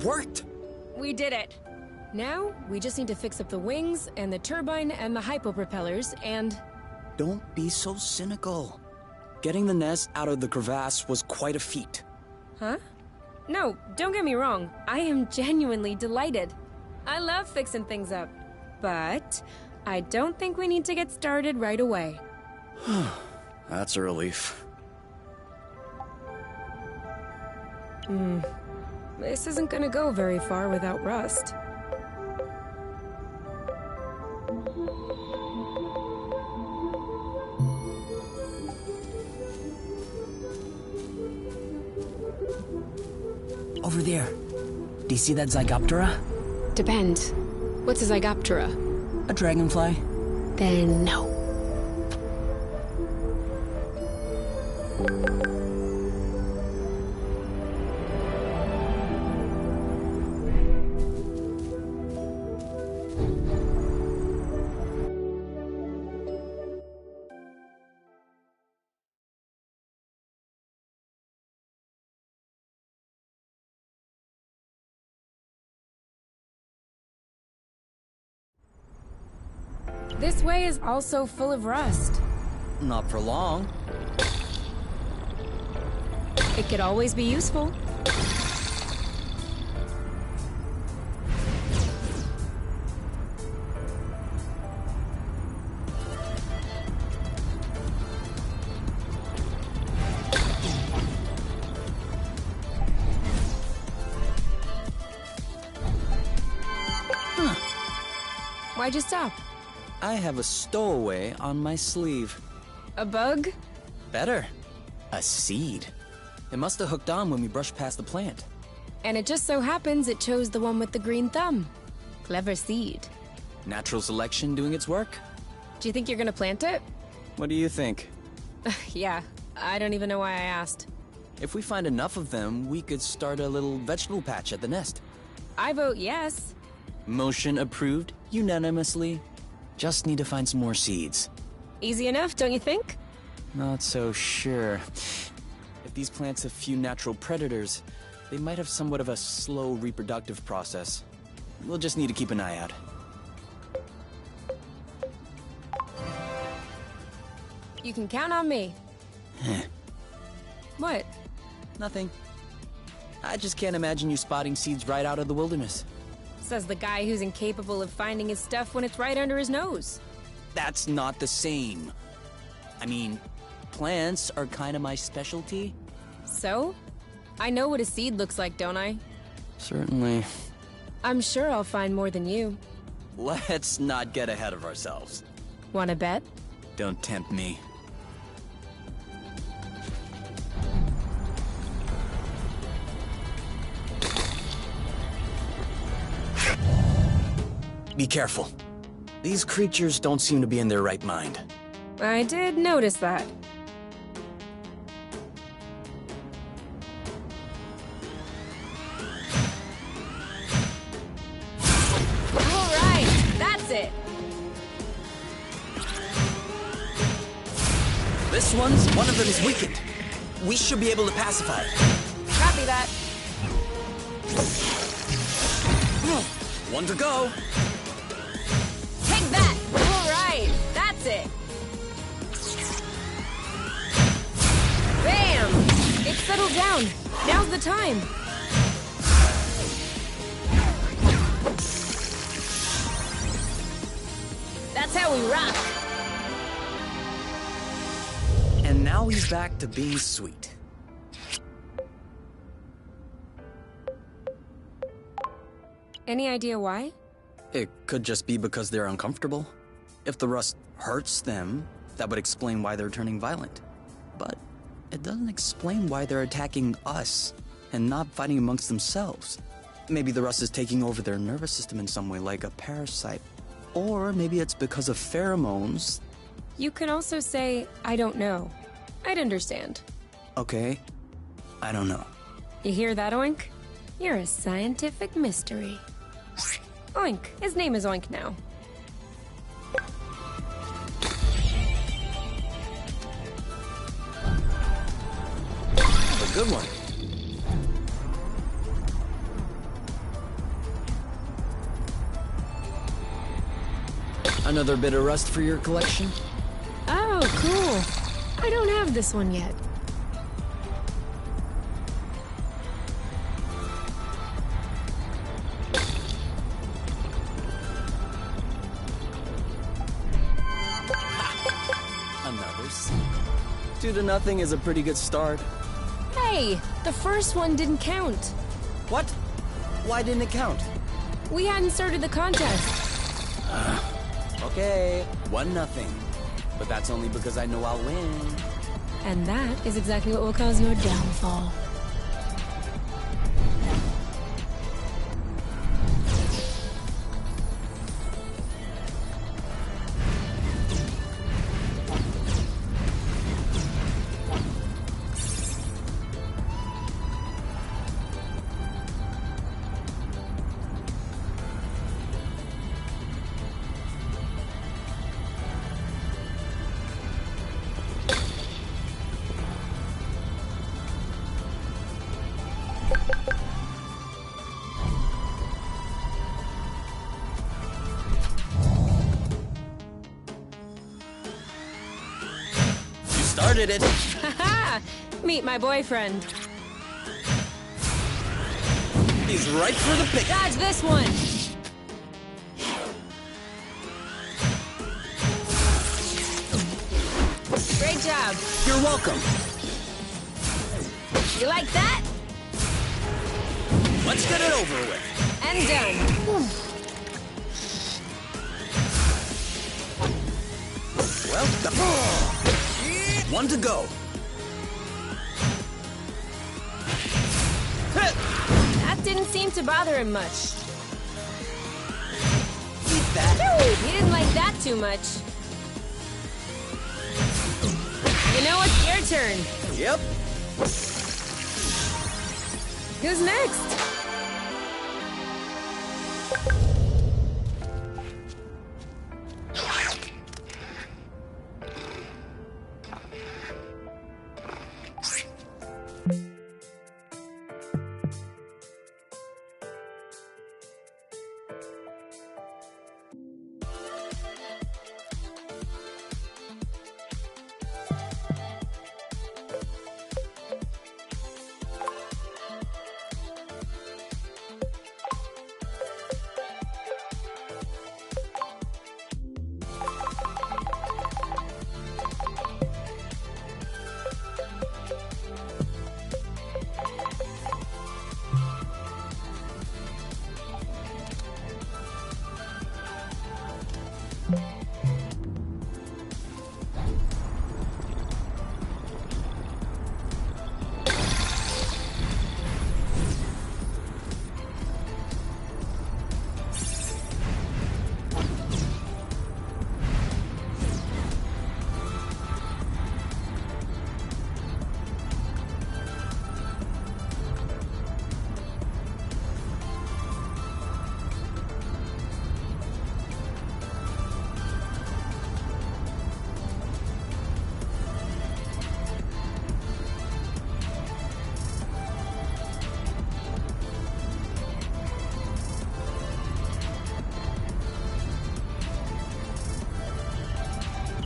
Worked! We did it. Now, we just need to fix up the wings, and the turbine, and the hypo-propellers, and... Don't be so cynical. Getting the nest out of the crevasse was quite a feat. Huh? No, don't get me wrong. I am genuinely delighted. I love fixing things up. But I don't think we need to get started right away. That's a relief. This isn't gonna go very far without rust. Over there. Do you see that Zygoptera? Depends. What's a Zygoptera? A dragonfly. Then no. This way is also full of rust. Not for long. It could always be useful. Why'd you stop? I have a stowaway on my sleeve. A bug? Better. A seed. It must have hooked on when we brushed past the plant. And it just so happens it chose the one with the green thumb. Clever seed. Natural selection doing its work? Do you think you're gonna plant it? What do you think? Yeah, I don't even know why I asked. If we find enough of them, we could start a little vegetable patch at the nest. I vote yes. Motion approved unanimously. Just need to find some more seeds. Easy enough, don't you think? Not so sure. If these plants have few natural predators, they might have somewhat of a slow reproductive process. We'll just need to keep an eye out. You can count on me. What? Nothing. I just can't imagine you spotting seeds right out of the wilderness. Says the guy who's incapable of finding his stuff when it's right under his nose. That's not the same. I mean, plants are kind of my specialty. So? I know what a seed looks like, don't I? Certainly. I'm sure I'll find more than you. Let's not get ahead of ourselves. Wanna bet? Don't tempt me. Be careful. These creatures don't seem to be in their right mind. I did notice that. All right, that's it. One of them is weakened. We should be able to pacify it. Copy that. One to go. Take that! All right, that's it. Bam! It's settled down. Now's the time. That's how we rock. And now he's back to being sweet. Any idea why? It could just be because they're uncomfortable. If the rust hurts them, that would explain why they're turning violent. But it doesn't explain why they're attacking us and not fighting amongst themselves. Maybe the rust is taking over their nervous system in some way, like a parasite. Or maybe it's because of pheromones. You can also say, I don't know. I'd understand. Okay, I don't know. You hear that, Oink? You're a scientific mystery. Oink. His name is Oink now. A good one. Another bit of rust for your collection? Oh, cool. I don't have this one yet. Another seed. 2-0 is a pretty good start. Hey, the first one didn't count. What? Why didn't it count? We hadn't started the contest. Okay, 1-0. But that's only because I know I'll win. And that is exactly what will cause your downfall. Started it. Haha! Meet my boyfriend. He's right for the pick. Dodge this one! Great job. You're welcome. You like that? Let's get it over with. And done. Well done. 1 to go. That didn't seem to bother him much. Eat that. He didn't like that too much. You know, it's your turn. Yep. Who's next?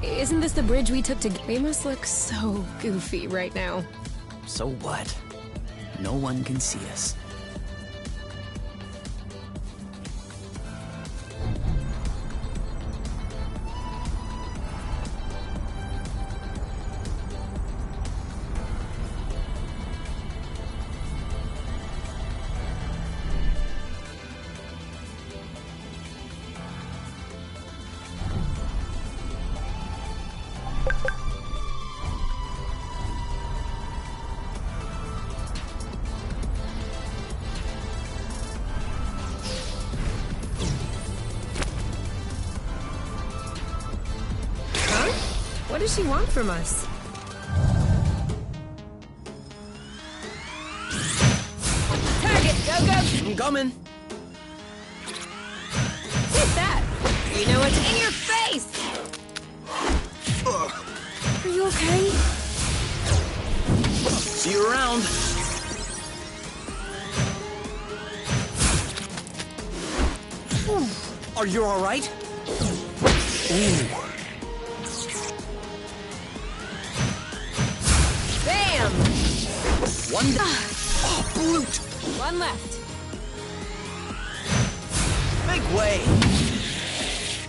Isn't this the bridge we took to... We must look so goofy right now. So what? No one can see us. What does she want from us? Target, go, go! I'm coming. Take that! You know what's in your face! Are you okay? See you around. Are you all right? Ooh. Bam! One. Oh, brute! One left. Make way.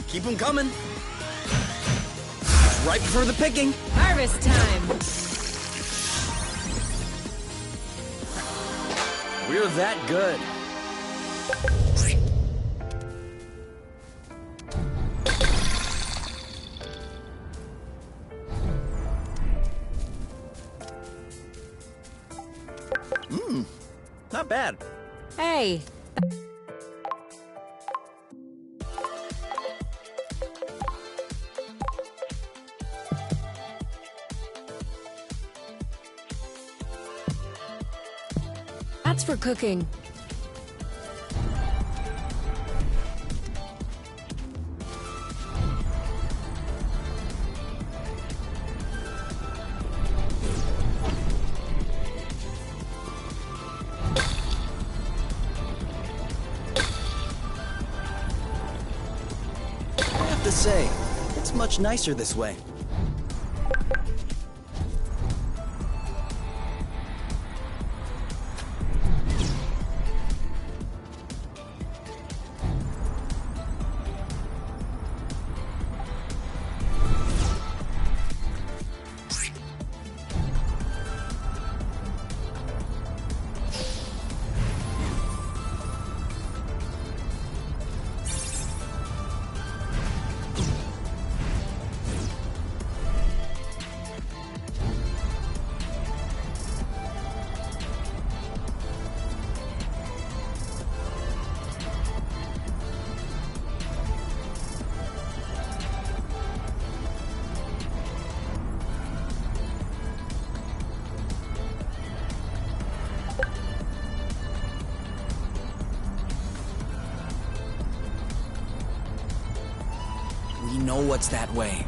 Keep them coming. Ripe for the picking. Harvest time. We're that good. Not bad. Hey, that's for cooking. I have to say, it's much nicer this way. We know what's that way.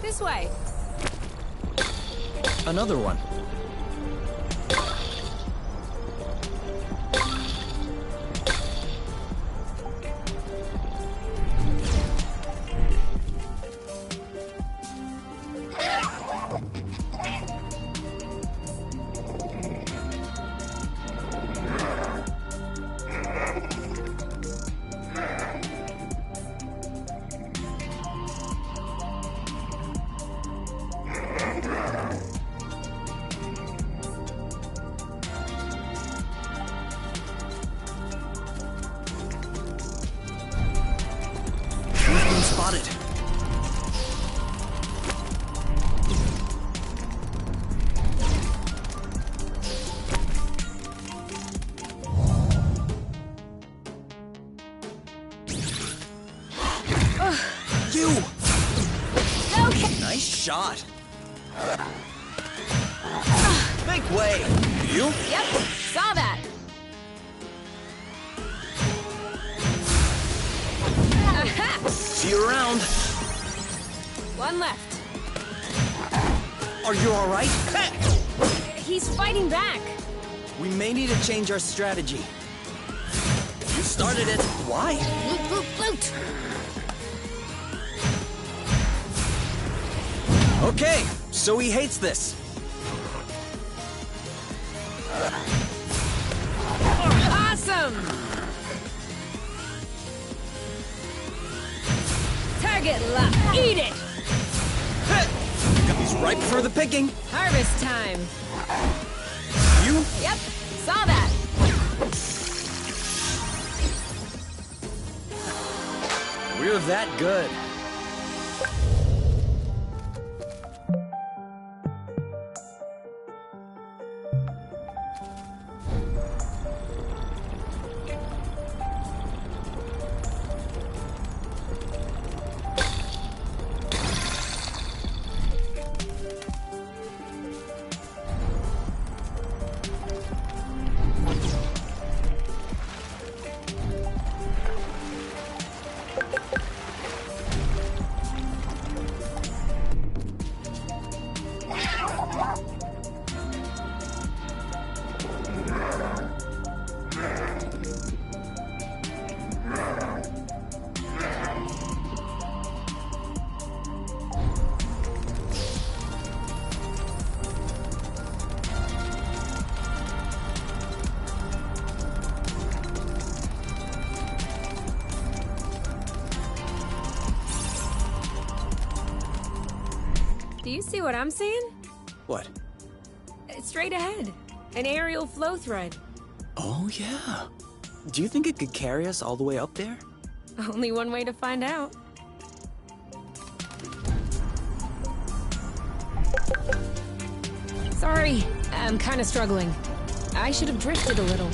This way. Another one. Spotted. You! Okay. Nice shot. Make way! You? Yep, saw that. Aha! See you around. One left. Are you alright? He's fighting back. We may need to change our strategy. You started it. Why? Loot, loot, loot. Okay, so he hates this. Awesome! Target lock. Eat it! He's ripe for the picking. Harvest time. You? Yep, saw that. We're that good. Do you see what I'm seeing? What? Straight ahead. An aerial flow thread. Oh, yeah. Do you think it could carry us all the way up there? Only one way to find out. Sorry, I'm kind of struggling. I should have drifted a little.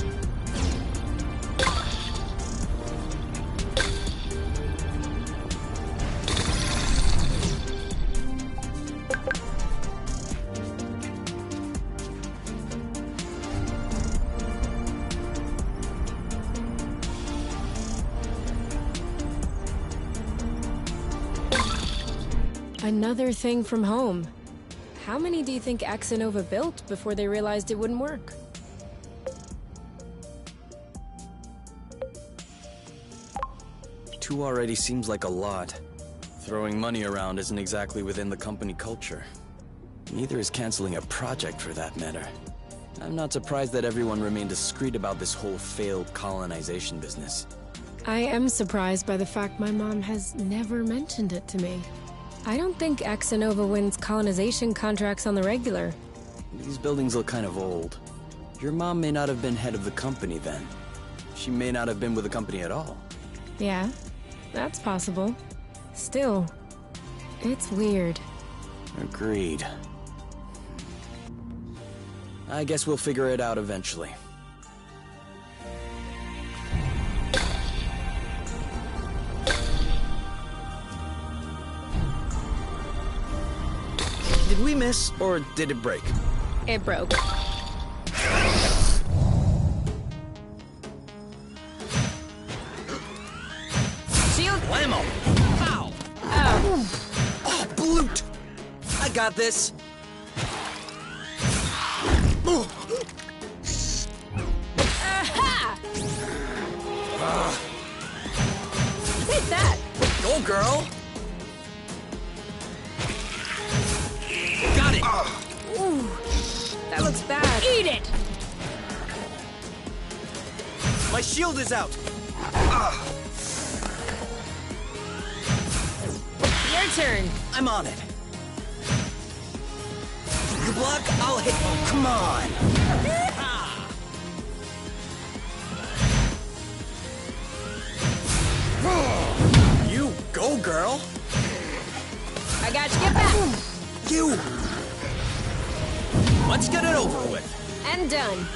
Another thing from home. How many do you think Axonova built before they realized it wouldn't work? Two already seems like a lot. Throwing money around isn't exactly within the company culture. Neither is canceling a project for that matter. I'm not surprised that everyone remained discreet about this whole failed colonization business. I am surprised by the fact my mom has never mentioned it to me. I don't think Axonova wins colonization contracts on the regular. These buildings look kind of old. Your mom may not have been head of the company then. She may not have been with the company at all. Yeah, that's possible. Still, it's weird. Agreed. I guess we'll figure it out eventually. Did we miss, or did it break? It broke. Shield! Blammo! Ow! Oh. Oh, Bloot! I got this! Aha! Take that! Go, girl! Got it! Ooh, that looks bad. Eat it! My shield is out! Your turn. I'm on it. You block, I'll hit. Oh, come on! You go, girl! I got you. Get back. You! Let's get it over with. And done.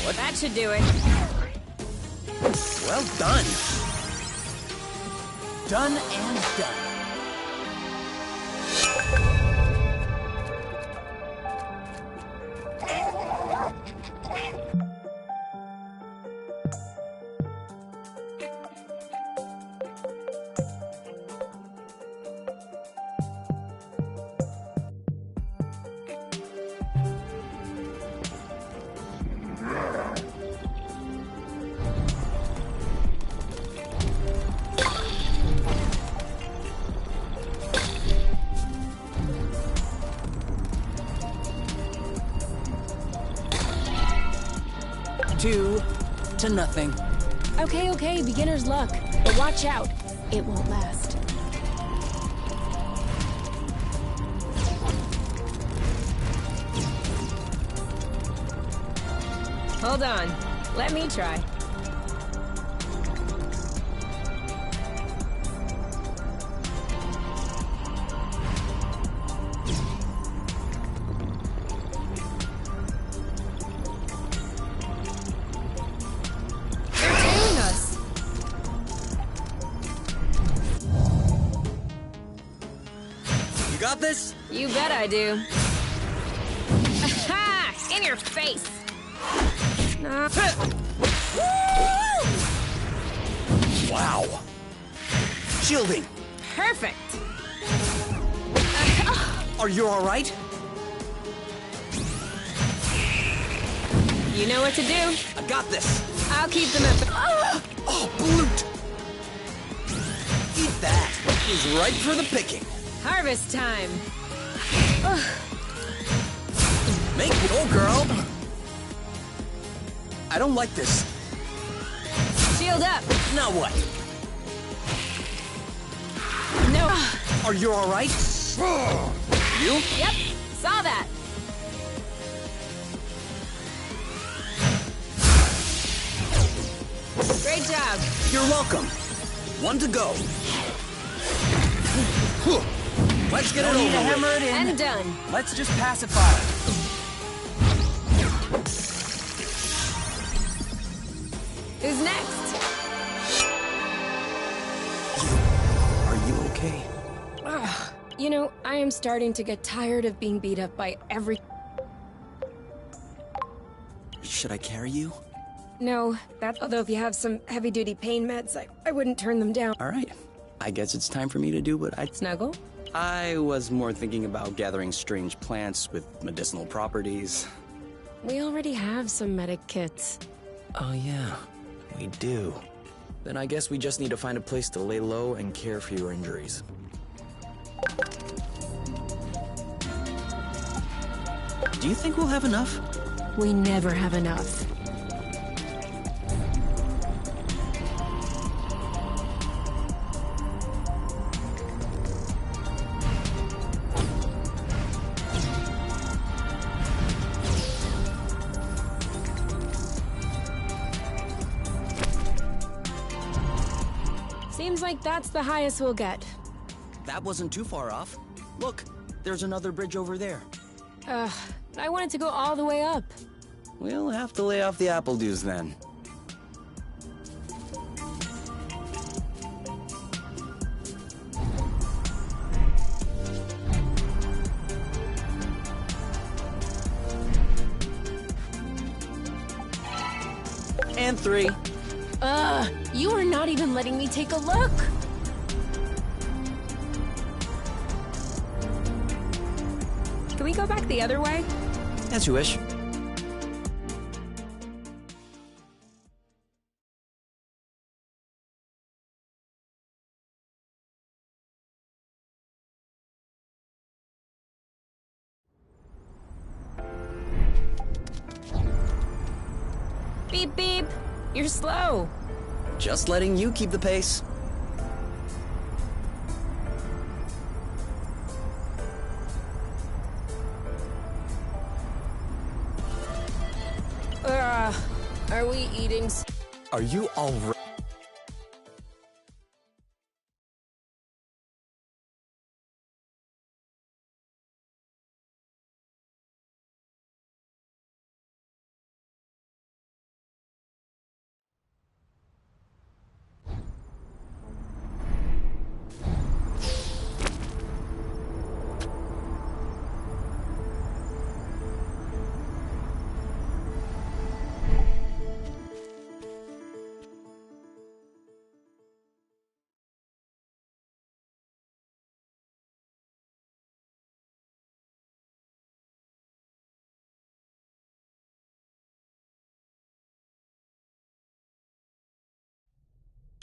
What? That should do it. Well done. Done and done. 2 to nothing. Okay, beginner's luck. But watch out. It won't last. Hold on. Let me try. Got this? You bet I do. Aha! In your face! No. Wow. Shielding. Perfect! Are you alright? You know what to do. I got this. I'll keep them at the... Oh, Bloot! Eat that. He's ripe for the picking. Harvest time! Make it, old girl! I don't like this. Shield up! Now what? No! Are you alright? You? Yep, saw that! Great job! You're welcome. 1 to go. Let's get it over with. Hammer it in. And done. Let's just pacify. Who's next? Are you okay? You know, I am starting to get tired of being beat up by every... Should I carry you? No, that... Although if you have some heavy-duty pain meds, I wouldn't turn them down. Alright. I guess it's time for me to do what I... Snuggle? I was more thinking about gathering strange plants with medicinal properties. We already have some medic kits. Oh yeah, we do. Then I guess we just need to find a place to lay low and care for your injuries. Do you think we'll have enough? We never have enough. Seems like that's the highest we'll get. That wasn't too far off. Look, there's another bridge over there. I wanted to go all the way up. We'll have to lay off the apple dews then. And 3. You are not even letting me take a look. Can we go back the other way? As you wish. Beep beep. You're slow. Just letting you keep the pace. Are we eating? Are you all right?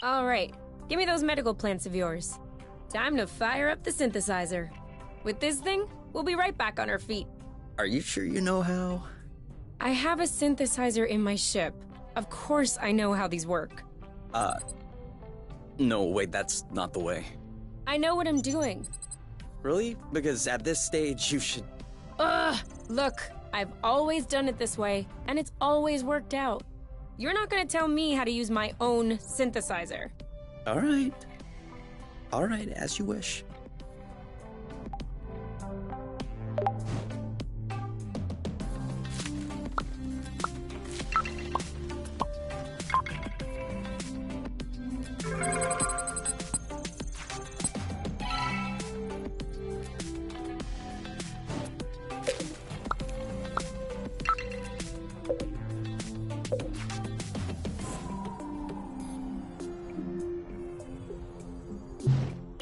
All right, give me those medical plants of yours. Time to fire up the synthesizer. With this thing, we'll be right back on our feet. Are you sure you know how? I have a synthesizer in my ship. Of course I know how these work. No, wait, that's not the way. I know what I'm doing. Really? Because at this stage, you should... Ugh! Look, I've always done it this way, and it's always worked out. You're not gonna tell me how to use my own synthesizer. All right. All right, as you wish.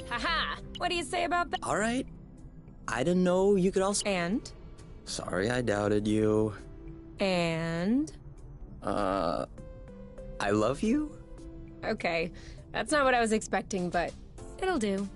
Haha! What do you say about that? All right. I didn't know you could also... And? Sorry, I doubted you. And? I love you? Okay, that's not what I was expecting, but it'll do.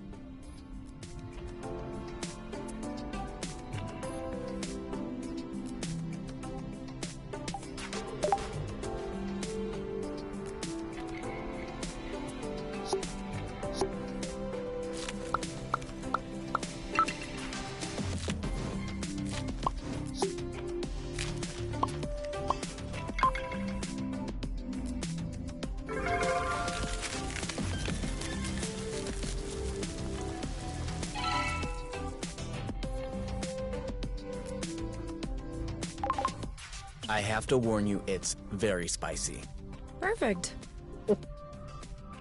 I have to warn you, it's very spicy. Perfect.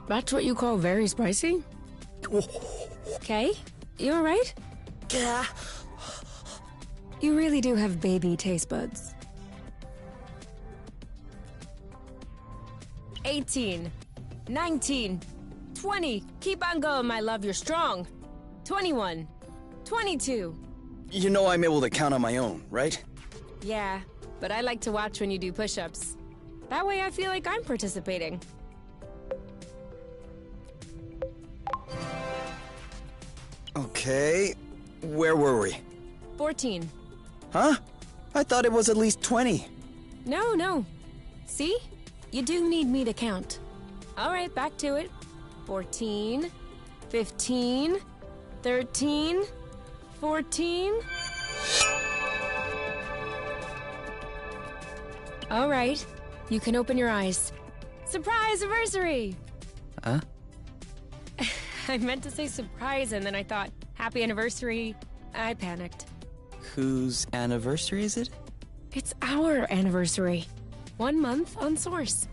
That's what you call very spicy? Okay, you alright? Yeah. You really do have baby taste buds. 18, 19, 20. Keep on going, my love, you're strong. 21, 22. You know I'm able to count on my own, right? Yeah, but I like to watch when you do push-ups. That way I feel like I'm participating. Okay, where were we? 14. Huh? I thought it was at least 20. No. See? You do need me to count. All right, back to it. 14, 15, 13, 14. All right, you can open your eyes. Surprise anniversary! Huh? I meant to say surprise, and then I thought, happy anniversary. I panicked. Whose anniversary is it? It's our anniversary. 1 month on Source.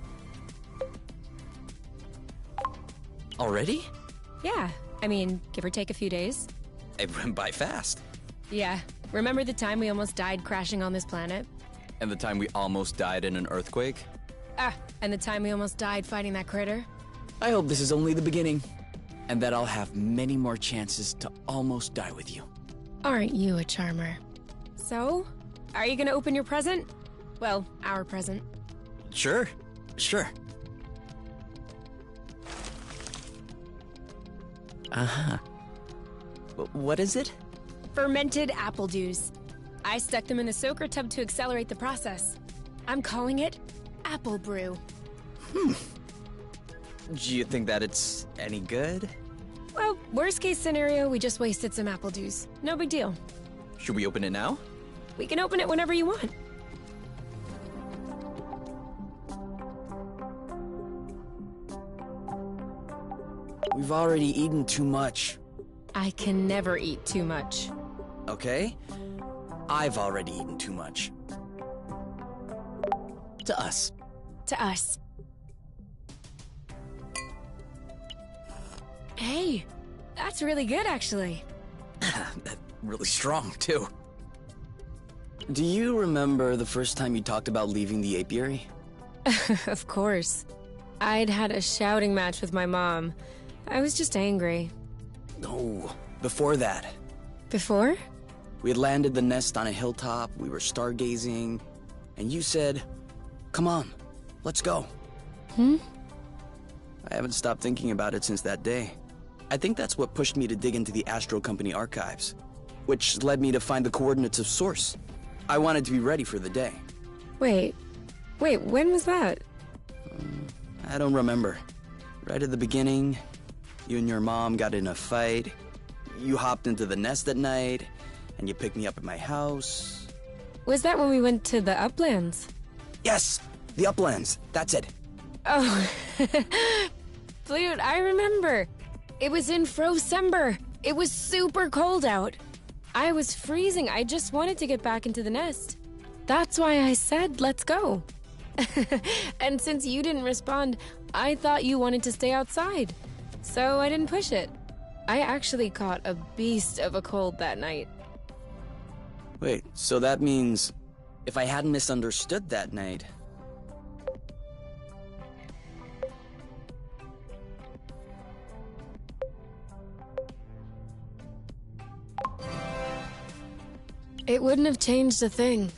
Already? Yeah, I mean, give or take a few days. It went by fast. Yeah, remember the time we almost died crashing on this planet? And the time we almost died in an earthquake? Ah, and the time we almost died fighting that critter? I hope this is only the beginning, and that I'll have many more chances to almost die with you. Aren't you a charmer? So, are you gonna open your present? Well, our present. Sure. Uh-huh. What is it? Fermented apple juice. I stuck them in the soaker tub to accelerate the process. I'm calling it Apple Brew. Do you think that it's any good? Well, worst case scenario, we just wasted some apple juice. No big deal. Should we open it now? We can open it whenever you want. We've already eaten too much. I can never eat too much. Okay? I've already eaten too much. To us. To us. Hey, that's really good, actually. That's really strong, too. Do you remember the first time you talked about leaving the apiary? Of course. I'd had a shouting match with my mom. I was just angry. No, before that. Before? We had landed the nest on a hilltop, we were stargazing, and you said, "Come on, let's go." I haven't stopped thinking about it since that day. I think that's what pushed me to dig into the Astro Company archives, which led me to find the coordinates of Source. I wanted to be ready for the day. Wait, when was that? I don't remember. Right at the beginning, you and your mom got in a fight. You hopped into the nest at night, and you picked me up at my house. Was that when we went to the Uplands? Yes! The Uplands! That's it! Oh, Flute, I remember. It was in Frocember. It was super cold out. I was freezing. I just wanted to get back into the nest. That's why I said, let's go. And since you didn't respond, I thought you wanted to stay outside. So I didn't push it. I actually caught a beast of a cold that night. Wait, so that means if I hadn't misunderstood that night... It wouldn't have changed a thing.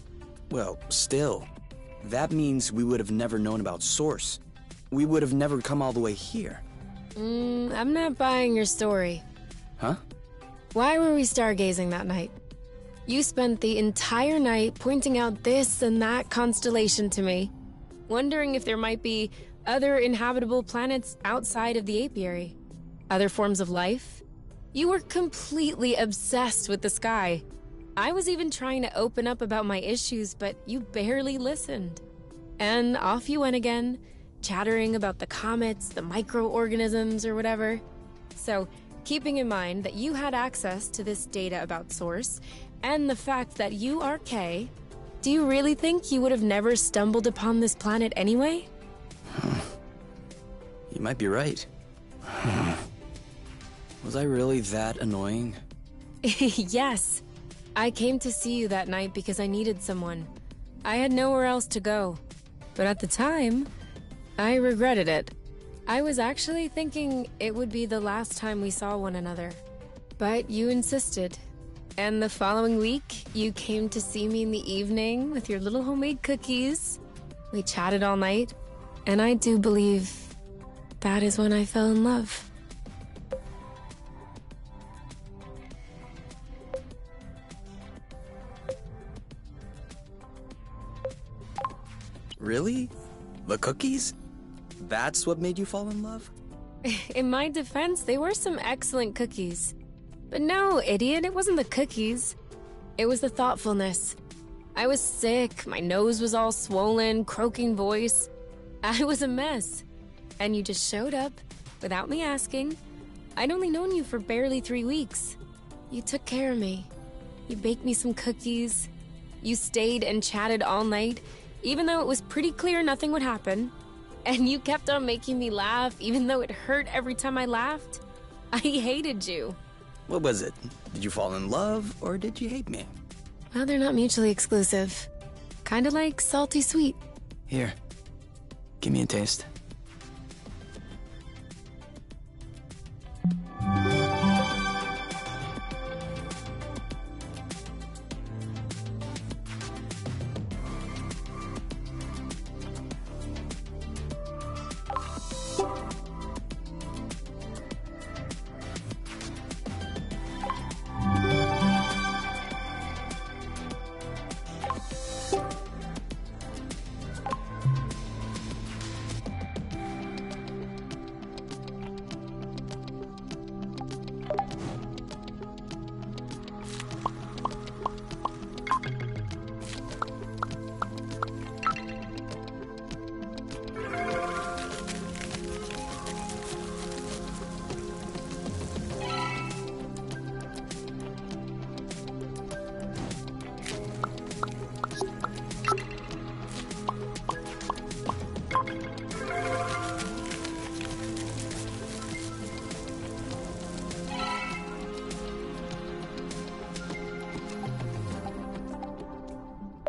Well, still, that means we would have never known about Source. We would have never come all the way here. I'm not buying your story. Huh? Why were we stargazing that night? You spent the entire night pointing out this and that constellation to me, wondering if there might be other inhabitable planets outside of the apiary. Other forms of life? You were completely obsessed with the sky. I was even trying to open up about my issues, but you barely listened. And off you went again, chattering about the comets, the microorganisms, or whatever. So, keeping in mind that you had access to this data about Source, and the fact that you are Kay, do you really think you would have never stumbled upon this planet anyway? You might be right. Was I really that annoying? Yes. I came to see you that night because I needed someone. I had nowhere else to go. But at the time, I regretted it. I was actually thinking it would be the last time we saw one another. But you insisted. And the following week, you came to see me in the evening with your little homemade cookies. We chatted all night, and I do believe that is when I fell in love. Really? The cookies? That's what made you fall in love? In my defense, they were some excellent cookies. But no, idiot, it wasn't the cookies. It was the thoughtfulness. I was sick, my nose was all swollen, croaking voice. I was a mess. And you just showed up, without me asking. I'd only known you for barely 3 weeks. You took care of me. You baked me some cookies. You stayed and chatted all night, even though it was pretty clear nothing would happen. And you kept on making me laugh, even though it hurt every time I laughed. I hated you. What was it? Did you fall in love, or did you hate me? Well, they're not mutually exclusive. Kinda like salty sweet. Here, give me a taste.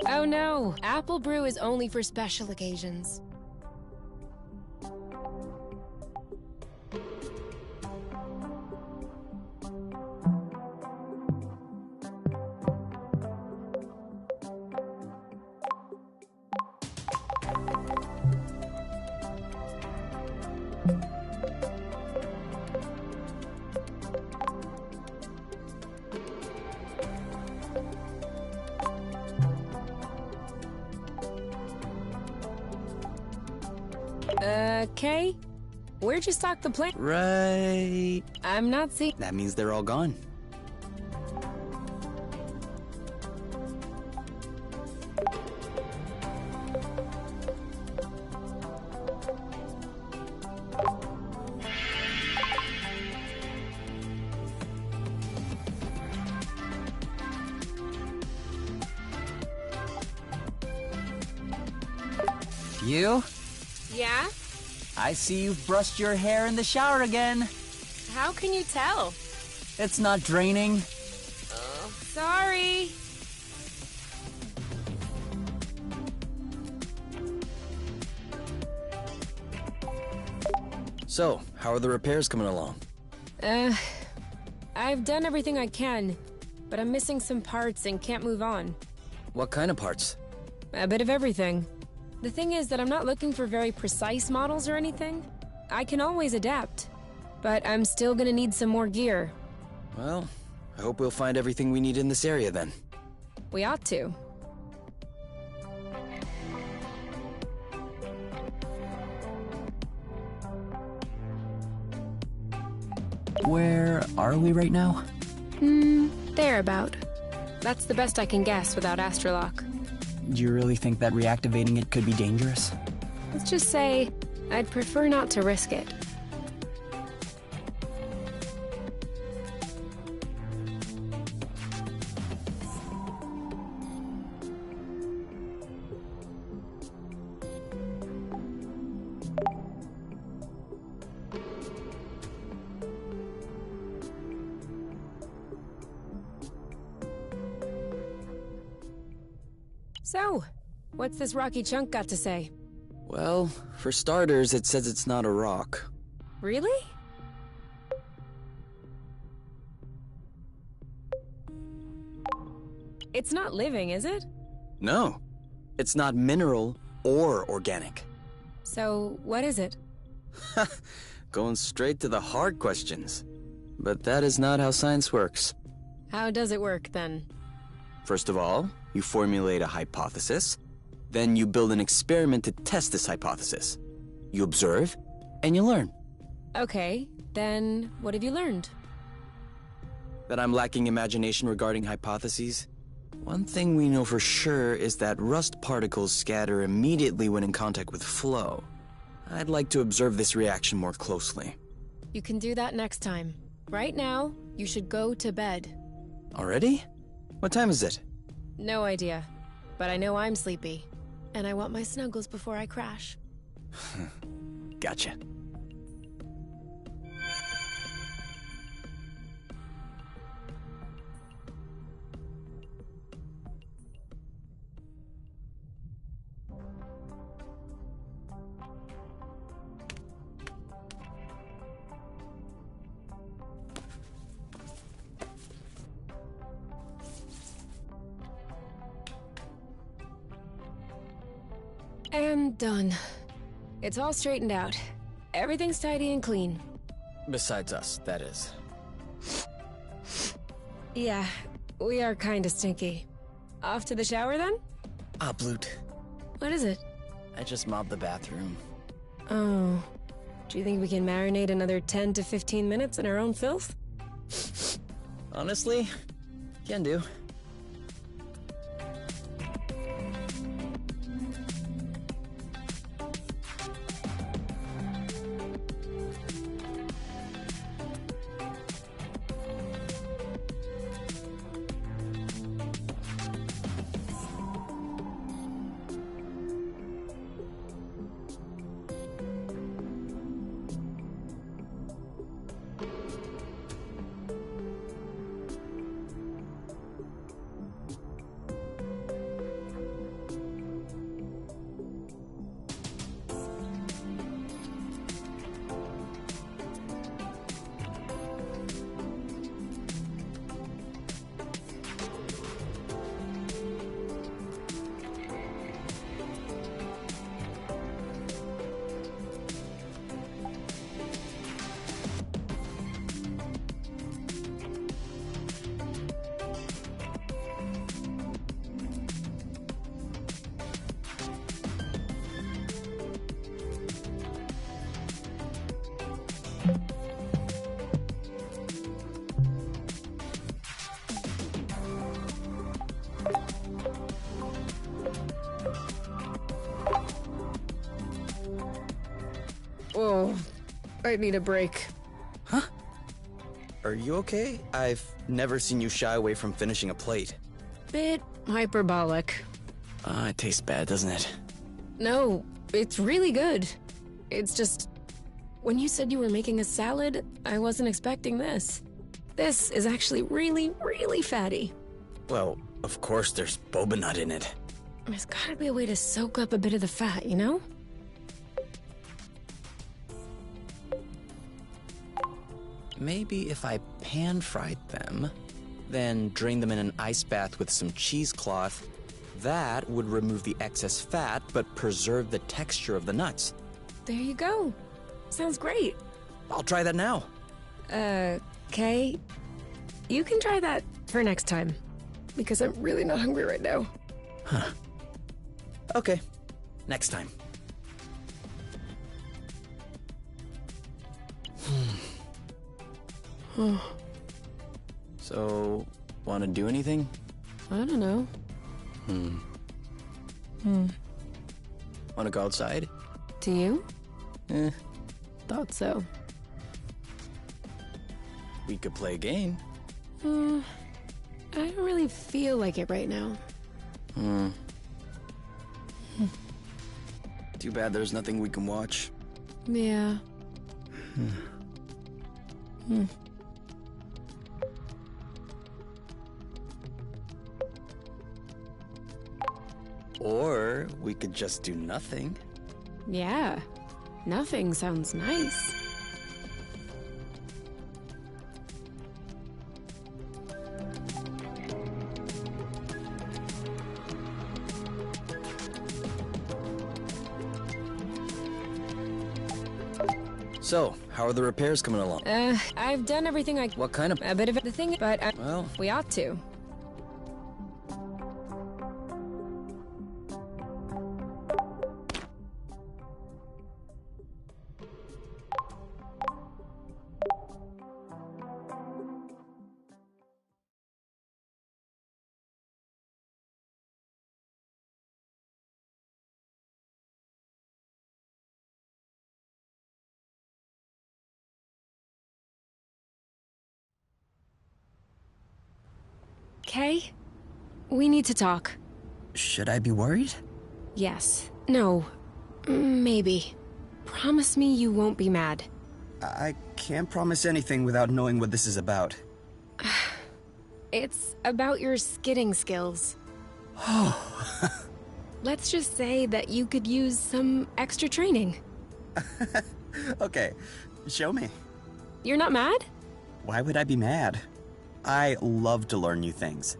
Oh no, apple brew is only for special occasions. Kay? Where'd you stock the plant? Right. I'm not seeing... That means they're all gone. You? Yeah? I see you've brushed your hair in the shower again. How can you tell? It's not draining. Oh, sorry. So, how are the repairs coming along? I've done everything I can, but I'm missing some parts and can't move on. What kind of parts? A bit of everything. The thing is that I'm not looking for very precise models or anything. I can always adapt, but I'm still gonna need some more gear. Well, I hope we'll find everything we need in this area then. We ought to. Where are we right now? Thereabout. That's the best I can guess without Astrolock. Do you really think that reactivating it could be dangerous? Let's just say, I'd prefer not to risk it. So, what's this rocky chunk got to say? Well, for starters, it says it's not a rock. Really? It's not living, is it? No, it's not mineral or organic. So, what is it? Going straight to the hard questions. But that is not how science works. How does it work, then? First of all, you formulate a hypothesis. Then you build an experiment to test this hypothesis. You observe, and you learn. Okay, then what have you learned? That I'm lacking imagination regarding hypotheses? One thing we know for sure is that rust particles scatter immediately when in contact with flow. I'd like to observe this reaction more closely. You can do that next time. Right now, you should go to bed. Already? What time is it? No idea. But I know I'm sleepy. And I want my snuggles before I crash. Gotcha. And done. It's all straightened out. Everything's tidy and clean. Besides us, that is. Yeah, we are kinda stinky. Off to the shower then? Ah, Blut. What is it? I just mobbed the bathroom. Oh. Do you think we can marinate another 10 to 15 minutes in our own filth? Honestly, can do. Oh, I need a break. Are you okay? I've never seen you shy away from finishing a plate. Bit hyperbolic. It tastes bad, doesn't it? No, it's really good. It's just, when you said you were making a salad, I wasn't expecting this. This is actually really, really fatty. Well, of course there's boba nut in it. There's gotta be a way to soak up a bit of the fat, you know? Maybe if I pan-fried them, then drain them in an ice bath with some cheesecloth, that would remove the excess fat but preserve the texture of the nuts. There you go. Sounds great. I'll try that now. Kay, you can try that for next time, because I'm really not hungry right now. Okay, next time. So, wanna do anything? I don't know. Wanna go outside? Do you? Eh, Thought so. we could play a game. I don't really feel like it right now. Too bad there's nothing we can watch. Yeah. Or we could just do nothing. Yeah. Nothing sounds nice. So, how are the repairs coming along? I've done everything I... What kind of... A bit of the thing, but Well, we ought to. Kay, we need to talk. Should I be worried? Yes. No. Maybe. Promise me you won't be mad. I can't promise anything without knowing what this is about. It's about your skidding skills. Let's just say that you could use some extra training. Okay, show me. You're not mad? Why would I be mad? I love to learn new things.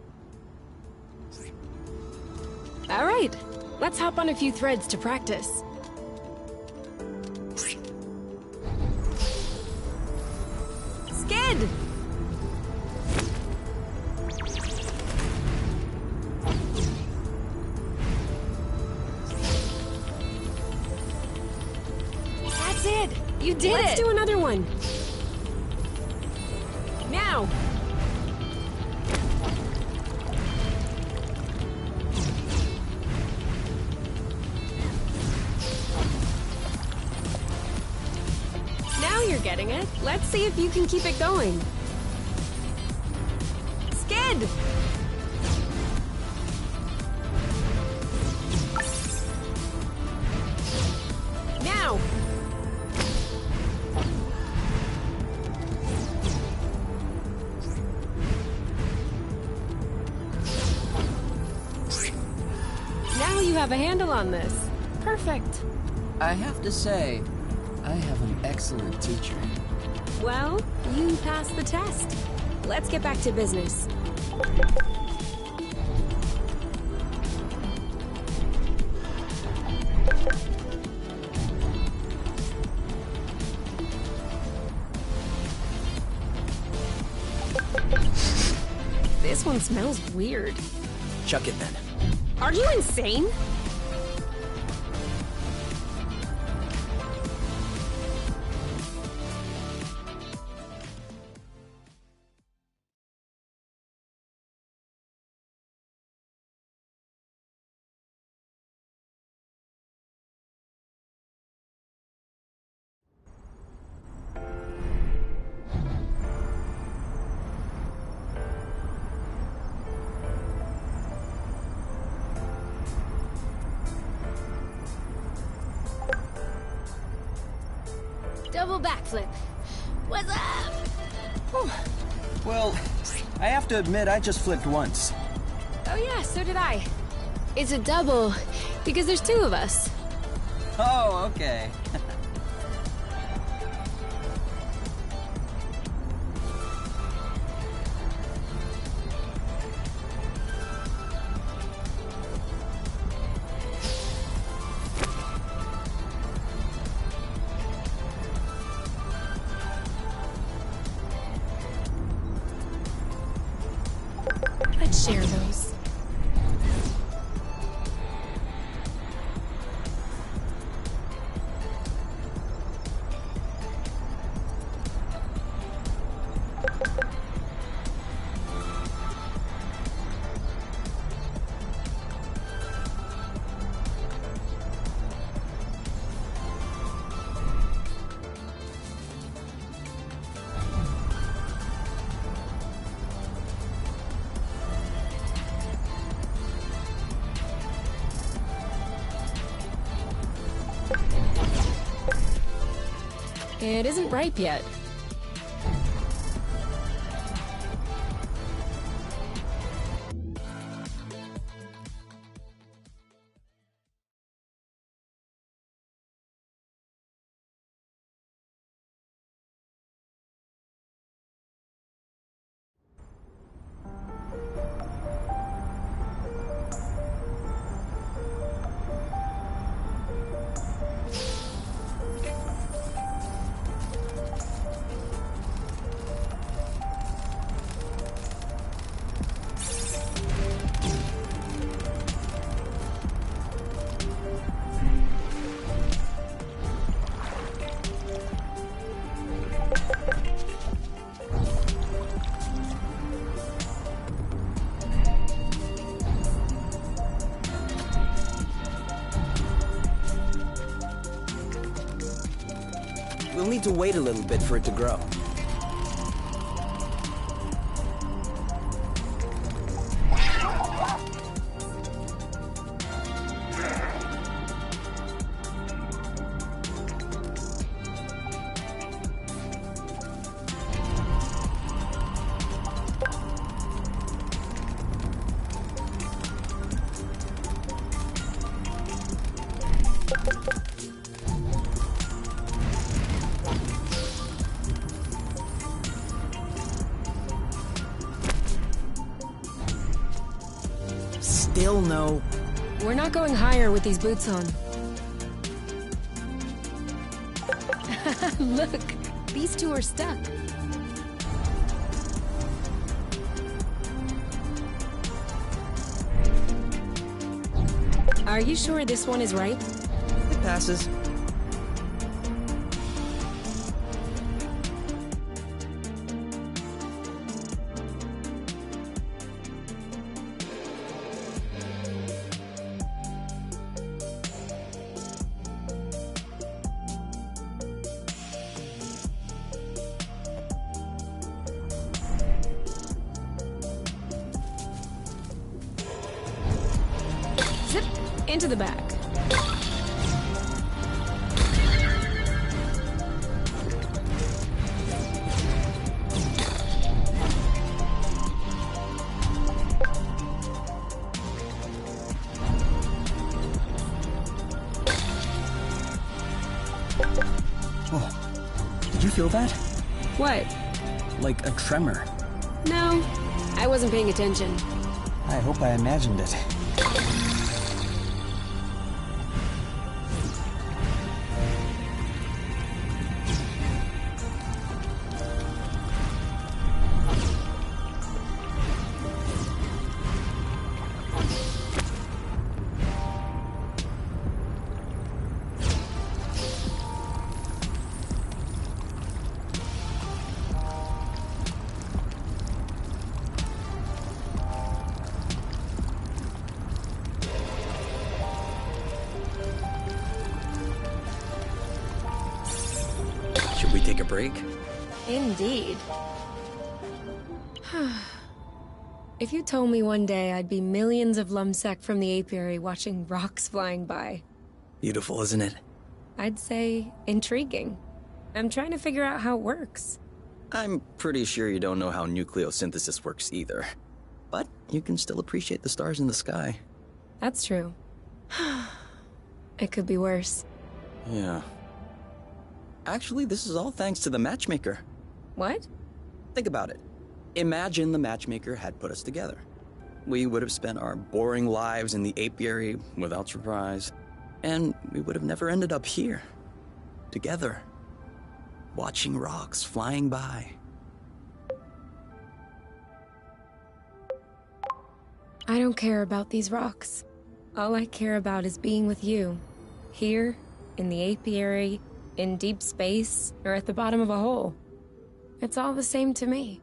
All right. Let's hop on a few threads to practice. Skid! That's it! You did it! Let's do another one. Now! Now you're getting it. Let's see if you can keep it going. Skid! Now! Now you have a handle on this. Perfect. I have to say, I have an excellent teacher. Well, you passed the test. Let's get back to business. This one smells weird. Chuck it then. Are you insane? Double backflip. What's up? Whew. Well, I have to admit, I just flipped once. Oh yeah, so did I. It's a double, because there's two of us. Oh, okay. Let's share those. It isn't ripe yet. We'll need to wait a little bit for it to grow. Still no... We're not going higher with these boots on. Look, these two are stuck. Are you sure this one is ripe? It passes. Zip, into the back. Oh, did you feel that? What? Like a tremor. No, I wasn't paying attention. I hope I imagined it. Should we take a break? Indeed. If you told me one day I'd be millions of lumsec from the apiary watching rocks flying by, Beautiful, isn't it? I'd say intriguing. I'm trying to figure out how it works. I'm pretty sure you don't know how nucleosynthesis works either. But you can still appreciate the stars in the sky. That's true. It could be worse. Yeah. Actually, this is all thanks to the matchmaker. What? Think about it. Imagine the matchmaker had put us together. We would have spent our boring lives in the apiary without surprise, and we would have never ended up here, together, watching rocks flying by. I don't care about these rocks. All I care about is being with you. Here, in the apiary, in deep space, or at the bottom of a hole. It's all the same to me.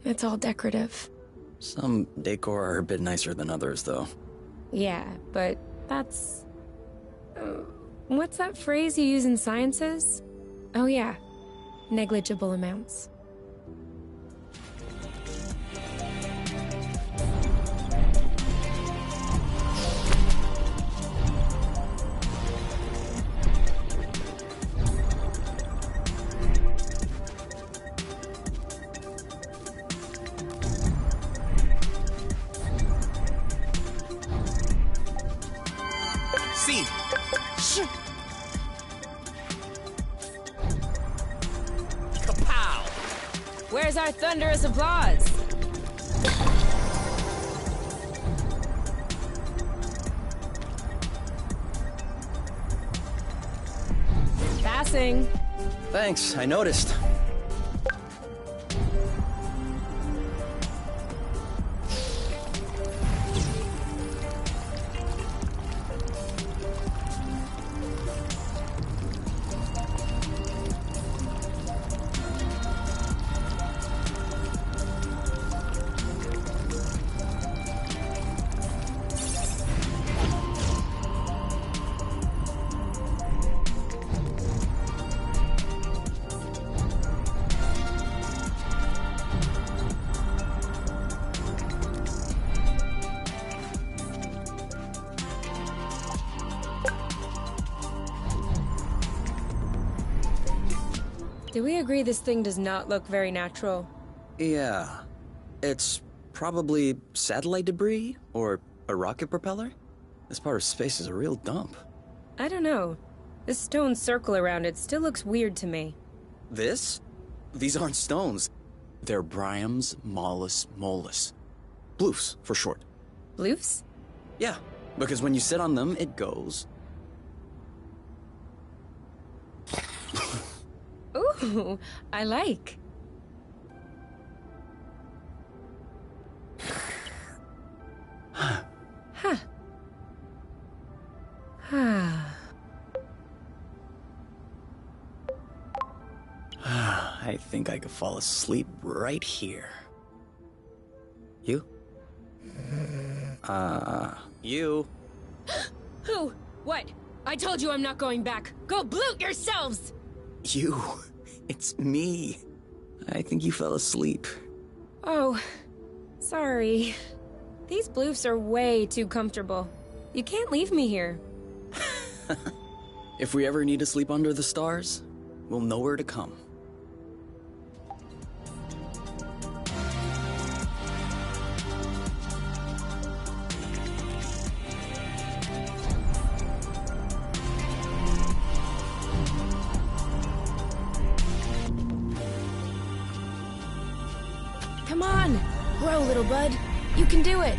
It's all decorative. Some decor are a bit nicer than others, though. Yeah, but that's... what's that phrase you use in sciences? Oh yeah, negligible amounts. See! Shh! Kapow! Where's our thunderous applause? Passing. Thanks, I noticed. Do we agree this thing does not look very natural? Yeah. It's probably satellite debris or a rocket propeller. This part of space is a real dump. I don't know. This stone circle around it still looks weird to me. This? These aren't stones. They're Bryum's Mollis Mollis. Bloofs, for short. Bloofs? Yeah, because when you sit on them, it goes... Ooh, I like. Huh. I think I could fall asleep right here. You? You? Who? What? I told you I'm not going back. Go bloot yourselves! You. It's me. I think you fell asleep. Oh, sorry. These bloofs are way too comfortable. You can't leave me here. If we ever need to sleep under the stars, we'll know where to come. Come on! Grow, little bud. You can do it!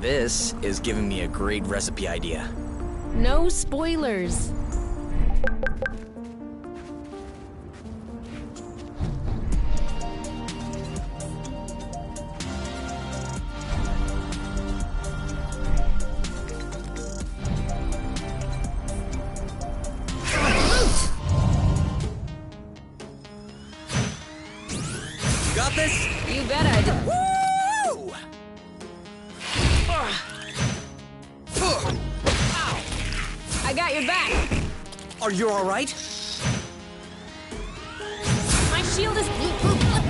This is giving me a great recipe idea. No spoilers. Got this? You bet I do. Woo! I got your back. Are you alright? My shield is...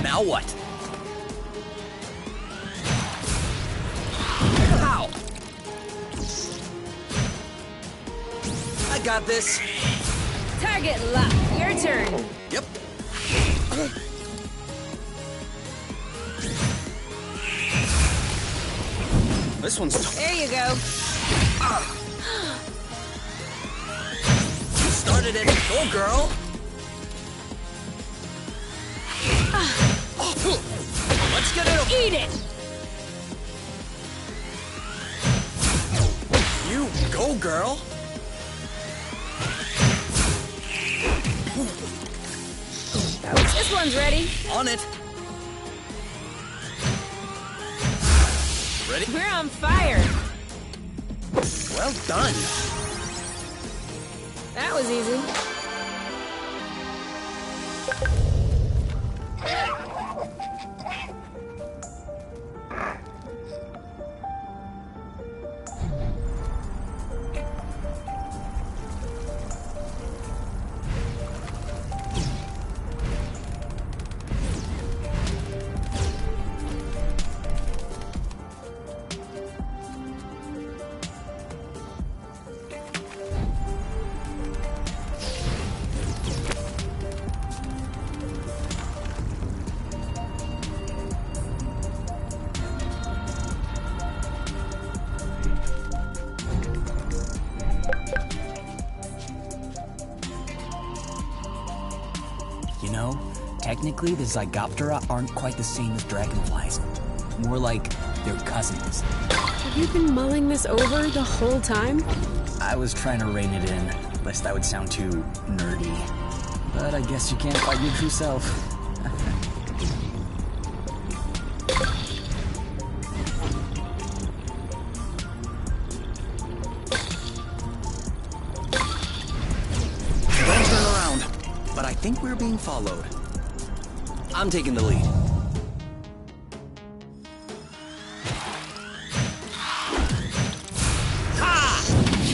Now what? Ow! I got this. Target lock. Your turn. Yep. This one's... There you go. You started it. Go, girl. Let's get it. Eat it. You go, girl. This one's ready. On it. Ready? We're on fire. Well done. That was easy. You know, technically the Zygoptera aren't quite the same as dragonflies. More like they're cousins. Have you been mulling this over the whole time? I was trying to rein it in, lest I would sound too nerdy. But I guess you can't fight your true self. Don't turn around. But I think we're being followed. I'm taking the lead. Ha!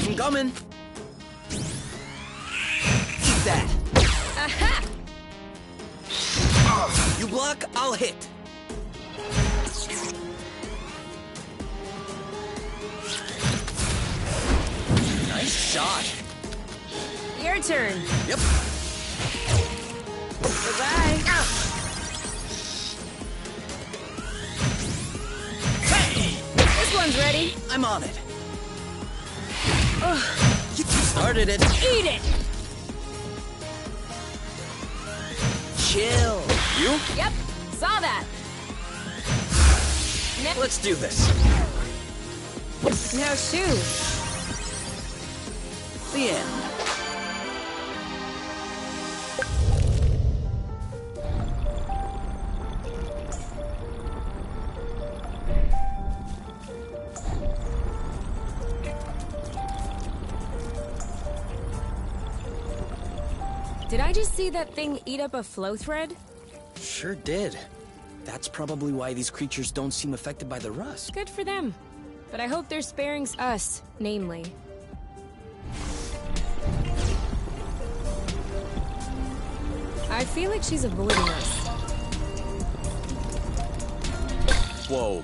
I'm coming. Eat that. Aha! You block, I'll hit. Nice shot. Your turn. Yep. Goodbye. Hey! This one's ready. I'm on it. You started it. Eat it. Chill. You? Yep. Saw that. Let's do this. Now shoot. The end. Did I just see that thing eat up a flow thread? Sure did. That's probably why these creatures don't seem affected by the rust. Good for them. But I hope they're sparing us, namely. I feel like she's avoiding us. Whoa.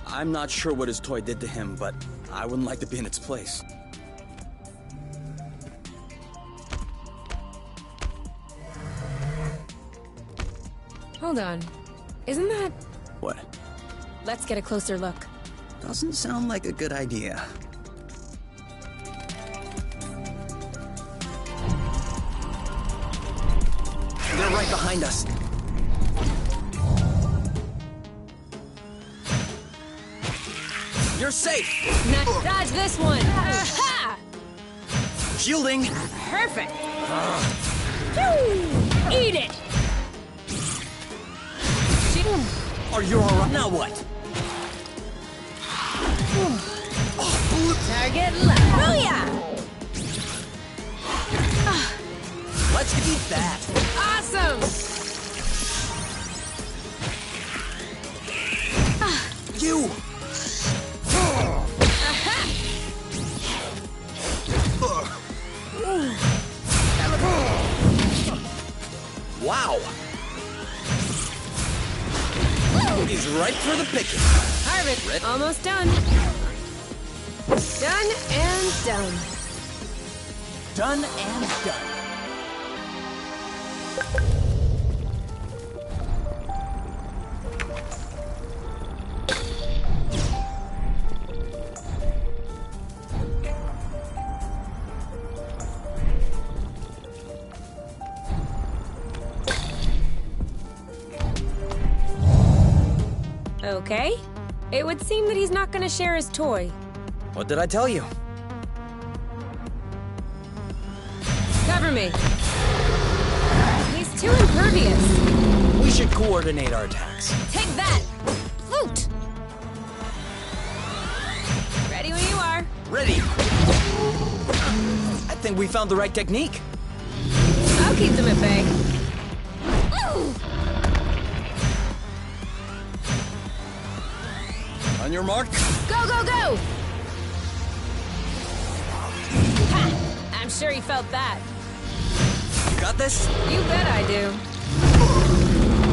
I'm not sure what his toy did to him, but I wouldn't like to be in its place. Hold on. Isn't that... What? Let's get a closer look. Doesn't sound like a good idea. They're right behind us. You're You're safe! Now dodge this one! Aha! Shielding! Perfect! Phew! Eat it! Are you alright? Now what? Target left. Booyah! Let's eat that! Awesome! You! Wow! He's ripe for the picking. Harvest, almost done. Done and done. Done and done. Okay. It would seem that he's not gonna share his toy. What did I tell you? Cover me. He's too impervious. We should coordinate our attacks. Take that! Flute! Ready when you are. Ready! I think we found the right technique. I'll keep them at bay. Ooh. On your mark. Go, go, go! Ha! I'm sure he felt that. You got this? You bet I do.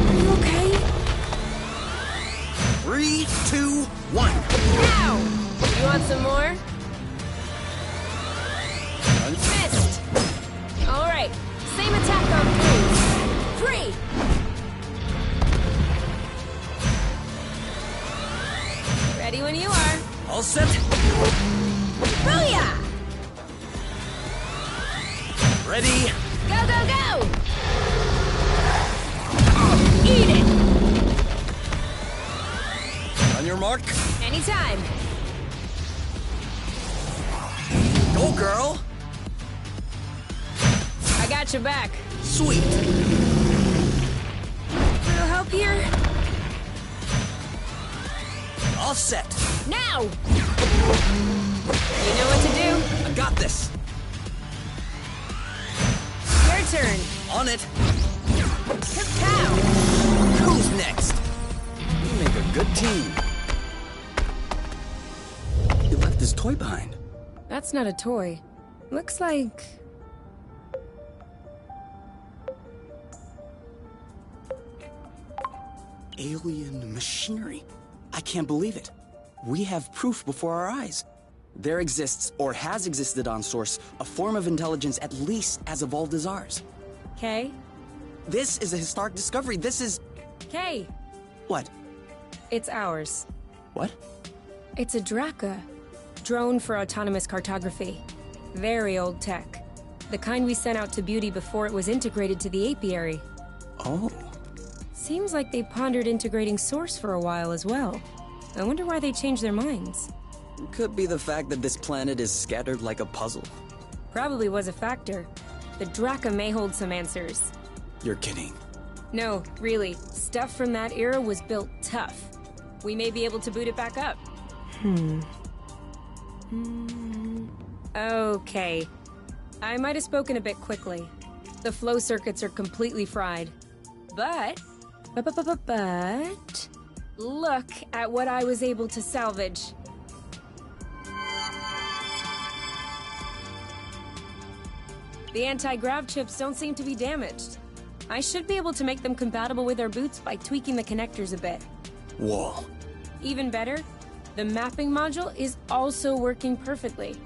Are you okay? 3, 2, 1. Ow! You want some more? Missed! Alright, same attack on 3. 3! Ready when you are. All set. Booyah! Ready. Go, go, go! Eat it! On your mark. Anytime. Go, girl. I got your back. Sweet. Little help here? All set. Now! You know what to do. I got this. Your turn. On it. Kapow! Who's next? We make a good team. He left his toy behind. That's not a toy. Looks like... Alien machinery. I can't believe it. We have proof before our eyes. There exists, or has existed on Source, a form of intelligence at least as evolved as ours. Kay? This is a historic discovery. This is... Kay! What? It's ours. What? It's a Draka. Drone for autonomous cartography. Very old tech. The kind we sent out to Beauty before it was integrated to the apiary. Oh. Seems like they pondered integrating Source for a while as well. I wonder why they changed their minds. Could be the fact that this planet is scattered like a puzzle. Probably was a factor. The Draka may hold some answers. You're kidding. No, really. Stuff from that era was built tough. We may be able to boot it back up. Okay. I might have spoken a bit quickly. The flow circuits are completely fried. But... look at what I was able to salvage. The anti-grav chips don't seem to be damaged. I should be able to make them compatible with our boots by tweaking the connectors a bit. Whoa. Even better, the mapping module is also working perfectly.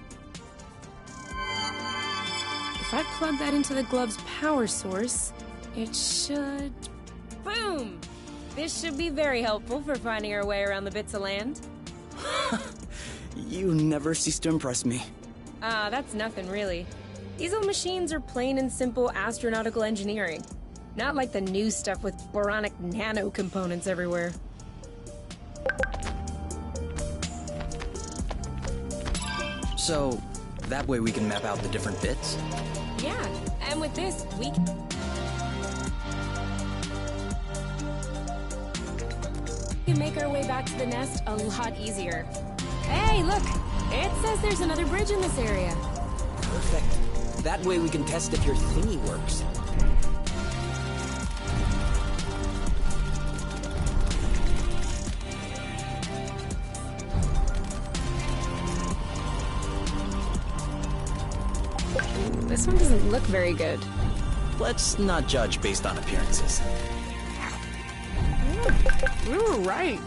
If I plug that into the glove's power source, it should... Boom! This should be very helpful for finding our way around the bits of land. You never cease to impress me. Ah, that's nothing really. These old machines are plain and simple astronautical engineering. Not like the new stuff with boronic nano components everywhere. So, that way we can map out the different bits? Yeah, and with this, we can make our way back to the nest a lot easier. Hey, look! It says there's another bridge in this area. Perfect. That way we can test if your thingy works. This one doesn't look very good. Let's not judge based on appearances. We were right.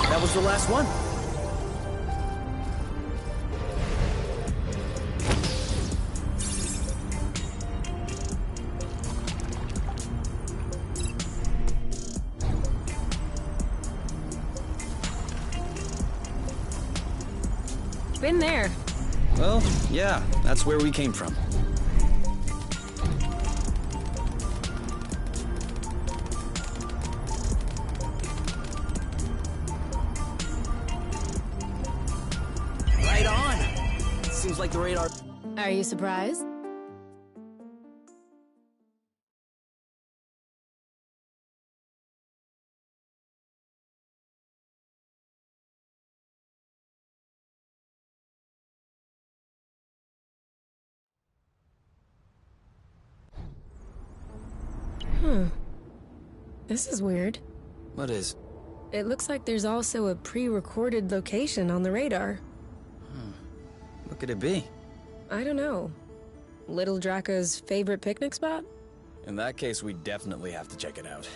That was the last one. Been there. Well, yeah, that's where we came from. Right on! Seems like the radar... Are you surprised? This is weird. What is? It looks like there's also a pre-recorded location on the radar. What could it be? I don't know. Little Draco's favorite picnic spot? In that case, we definitely have to check it out.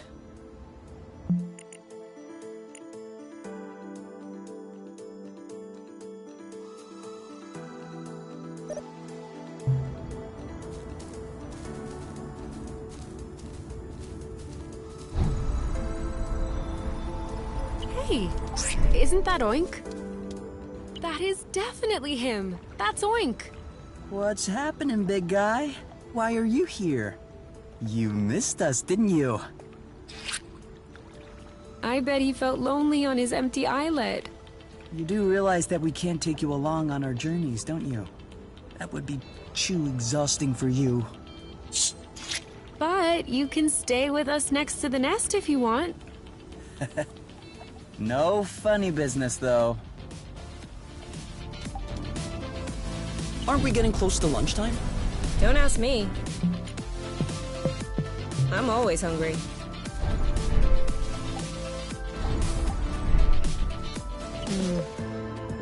Hey, isn't that Oink? That is definitely him. That's Oink. What's happening, big guy? Why are you here? You missed us, didn't you? I bet he felt lonely on his empty islet. You do realize that we can't take you along on our journeys, don't you? That would be too exhausting for you. But you can stay with us next to the nest if you want. No funny business, though. Aren't we getting close to lunchtime? Don't ask me. I'm always hungry.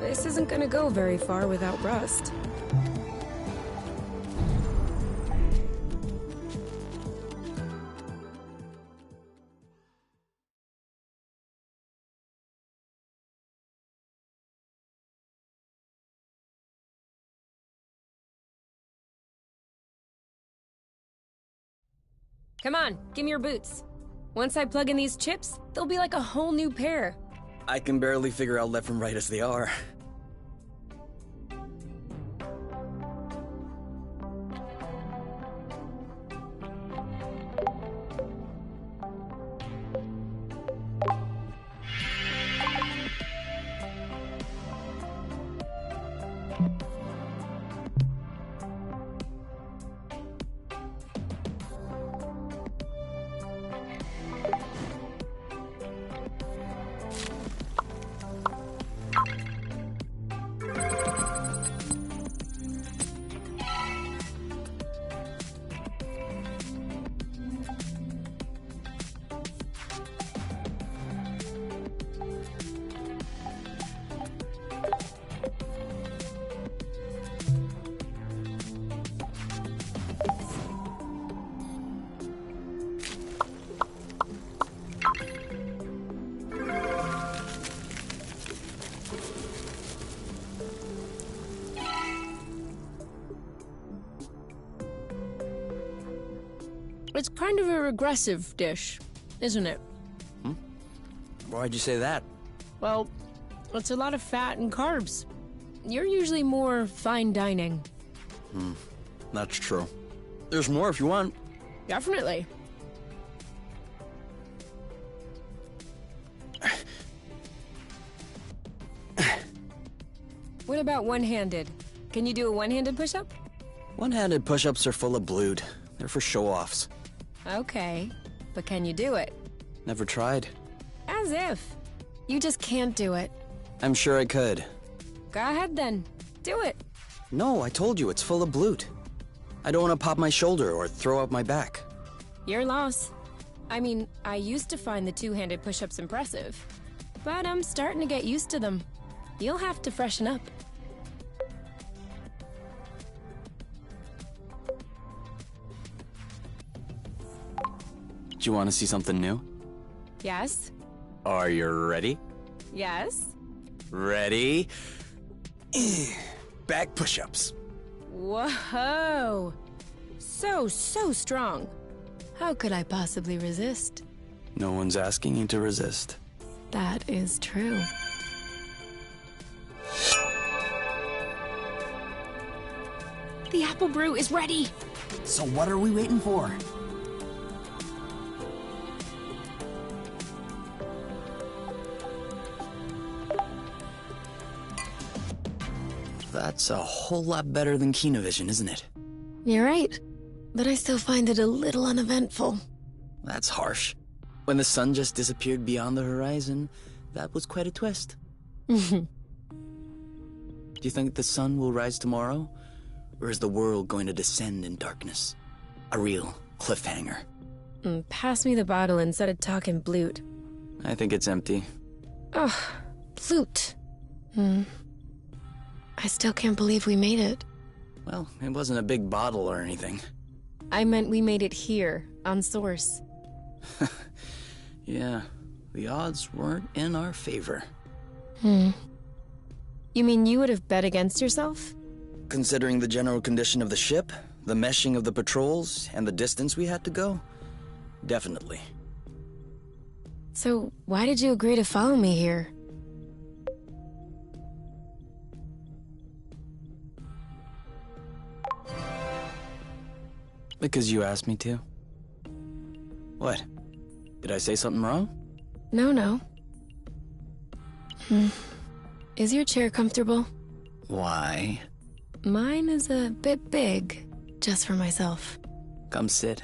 This isn't gonna go very far without Rust. Come on, give me your boots. Once I plug in these chips, they'll be like a whole new pair. I can barely figure out left from right as they are. It's kind of a regressive dish, isn't it? Why'd you say that? Well, it's a lot of fat and carbs. You're usually more fine dining. That's true. There's more if you want. Definitely. What about one-handed? Can you do a one-handed push-up? One-handed push-ups are full of blood. They're for show-offs. Okay, but can you do it? Never tried. As if. You just can't do it. I'm sure I could. Go ahead then. Do it. No, I told you, it's full of blood. I don't want to pop my shoulder or throw up my back. Your loss. I mean, I used to find the two-handed push-ups impressive, but I'm starting to get used to them. You'll have to freshen up. Do you want to see something new? Yes? Are you ready? Yes? Ready? Back push-ups. Whoa! So strong. How could I possibly resist? No one's asking you to resist. That is true. The apple brew is ready! So what are we waiting for? That's a whole lot better than Kinovision, isn't it? You're right, but I still find it a little uneventful. That's harsh. When the sun just disappeared beyond the horizon, that was quite a twist. Do you think the sun will rise tomorrow? Or is the world going to descend in darkness? A real cliffhanger. Pass me the bottle instead of talking blute. I think it's empty. Ugh, blute. I still can't believe we made it. Well, it wasn't a big bottle or anything. I meant we made it here, on Source. Yeah, the odds weren't in our favor. You mean you would have bet against yourself? Considering the general condition of the ship, the meshing of the patrols, and the distance we had to go, definitely. So why did you agree to follow me here? Because you asked me to. What? Did I say something wrong? No. Is your chair comfortable? Why? Mine is a bit big, just for myself. Come sit.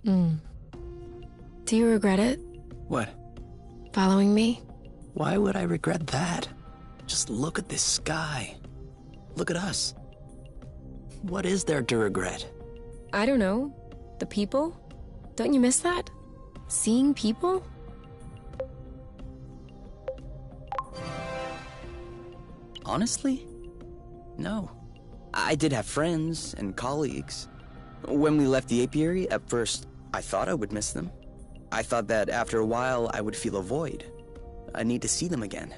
Do you regret it? What? Following me? Why would I regret that? Just look at this sky. Look at us. What is there to regret? I don't know. The people? Don't you miss that? Seeing people? Honestly? No. I did have friends and colleagues. When we left the apiary, at first, I thought I would miss them. I thought that after a while, I would feel a void. I need to see them again.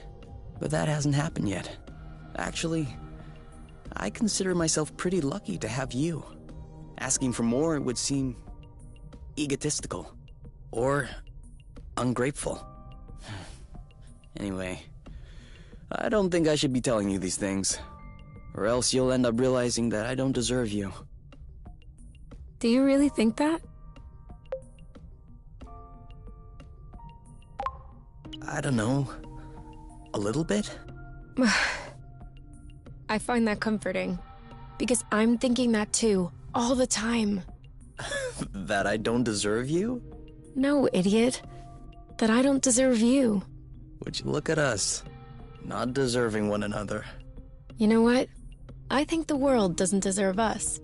But that hasn't happened yet. Actually, I consider myself pretty lucky to have you. Asking for more would seem egotistical. Or ungrateful. Anyway, I don't think I should be telling you these things. Or else you'll end up realizing that I don't deserve you. Do you really think that? I don't know. A little bit? I find that comforting. Because I'm thinking that too, all the time. That I don't deserve you? No, idiot. That I don't deserve you. Would you look at us? Not deserving one another. You know what? I think the world doesn't deserve us.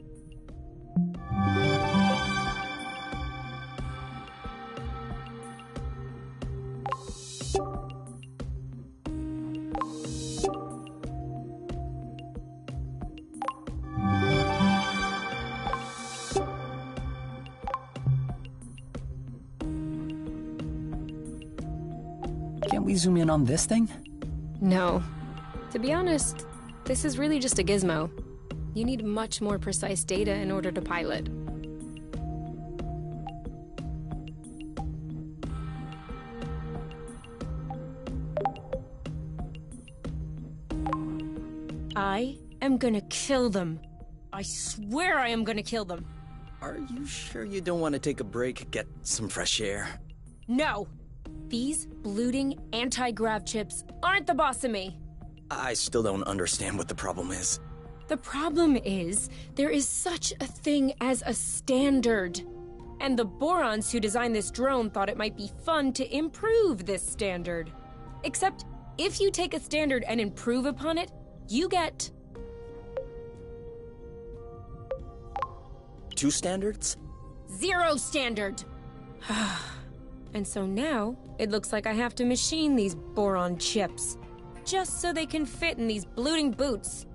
Can't we zoom in on this thing? No. To be honest, This is really just a gizmo. You need much more precise data in order to pilot. I am gonna kill them. I swear I am gonna kill them. Are you sure you don't want to take a break, get some fresh air? No! These bloating anti-grav chips aren't the boss of me. I still don't understand what the problem is. The problem is, there is such a thing as a standard. And the Borons who designed this drone thought it might be fun to improve this standard. Except, if you take a standard and improve upon it, you get... 2 standards? 0 standard! And so now, it looks like I have to machine these boron chips. Just so they can fit in these bloating boots.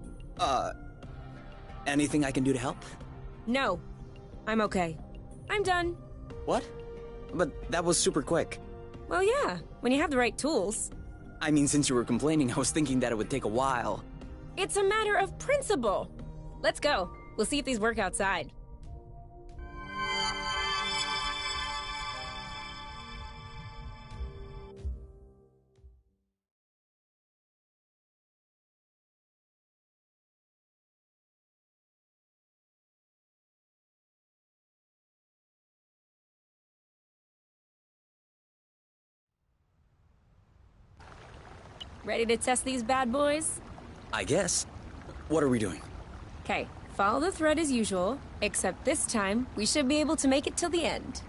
Anything I can do to help? No. I'm okay. I'm done. What? But that was super quick. Well, yeah, when you have the right tools. I mean, since you were complaining, I was thinking that it would take a while. It's a matter of principle. Let's go. We'll see if these work outside. Ready to test these bad boys? I guess. What are we doing? Okay, follow the thread as usual, except this time, we should be able to make it till the end.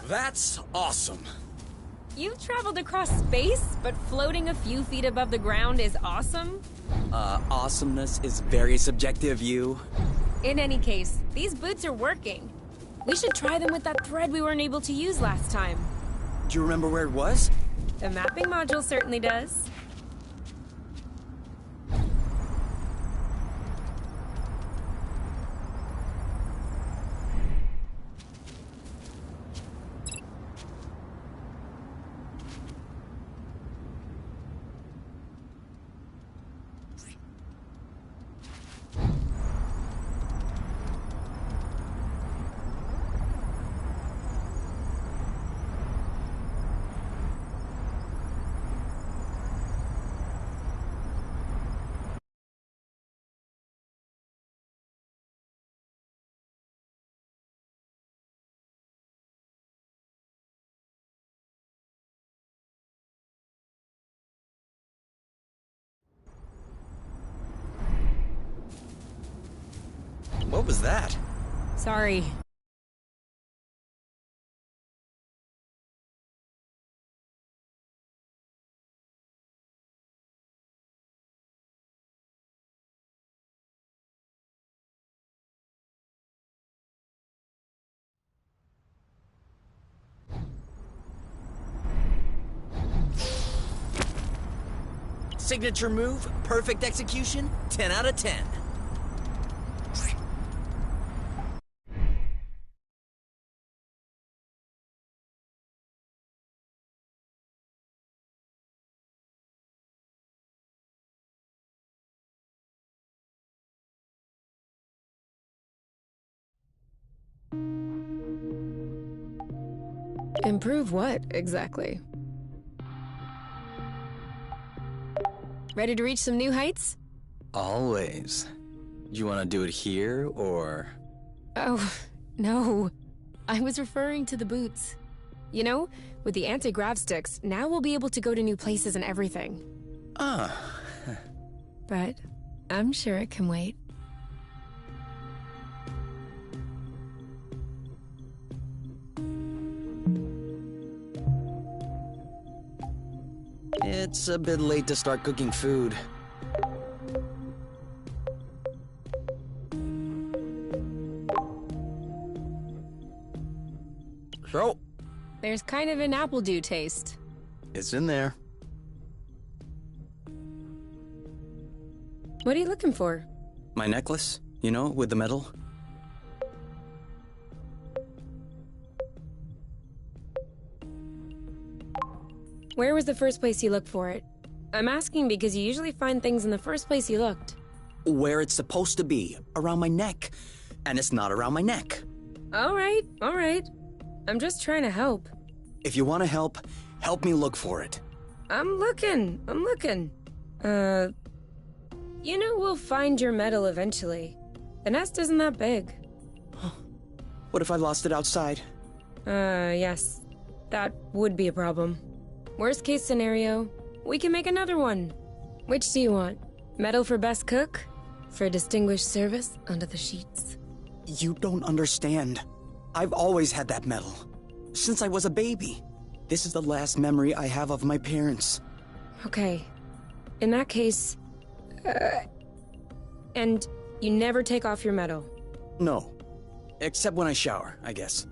That's awesome. You've traveled across space, but floating a few feet above the ground is awesome? Awesomeness is very subjective, you. In any case, these boots are working. We should try them with that thread we weren't able to use last time. Do you remember where it was? The mapping module certainly does. What was that? Sorry. Signature move, perfect execution, 10 out of 10. Improve what, exactly? Ready to reach some new heights? Always. You want to do it here, or...? Oh, no. I was referring to the boots. You know, with the anti-grav sticks, now we'll be able to go to new places and everything. Ah. But I'm sure it can wait. It's a bit late to start cooking food. So, There's kind of an apple dew taste. it's in there. What are you looking for? My necklace, you know, with the medal. Where was the first place you looked for it? I'm asking because you usually find things in the first place you looked. Where it's supposed to be, around my neck. And it's not around my neck. All right. I'm just trying to help. If you want to help, help me look for it. I'm looking. You know we'll find your medal eventually. The nest isn't that big. What if I lost it outside? Yes. That would be a problem. Worst case scenario, we can make another one. Which do you want? Medal for best cook? For distinguished service under the sheets? You don't understand. I've always had that medal. Since I was a baby. This is the last memory I have of my parents. Okay. In that case... and you never take off your medal? No. Except when I shower, I guess.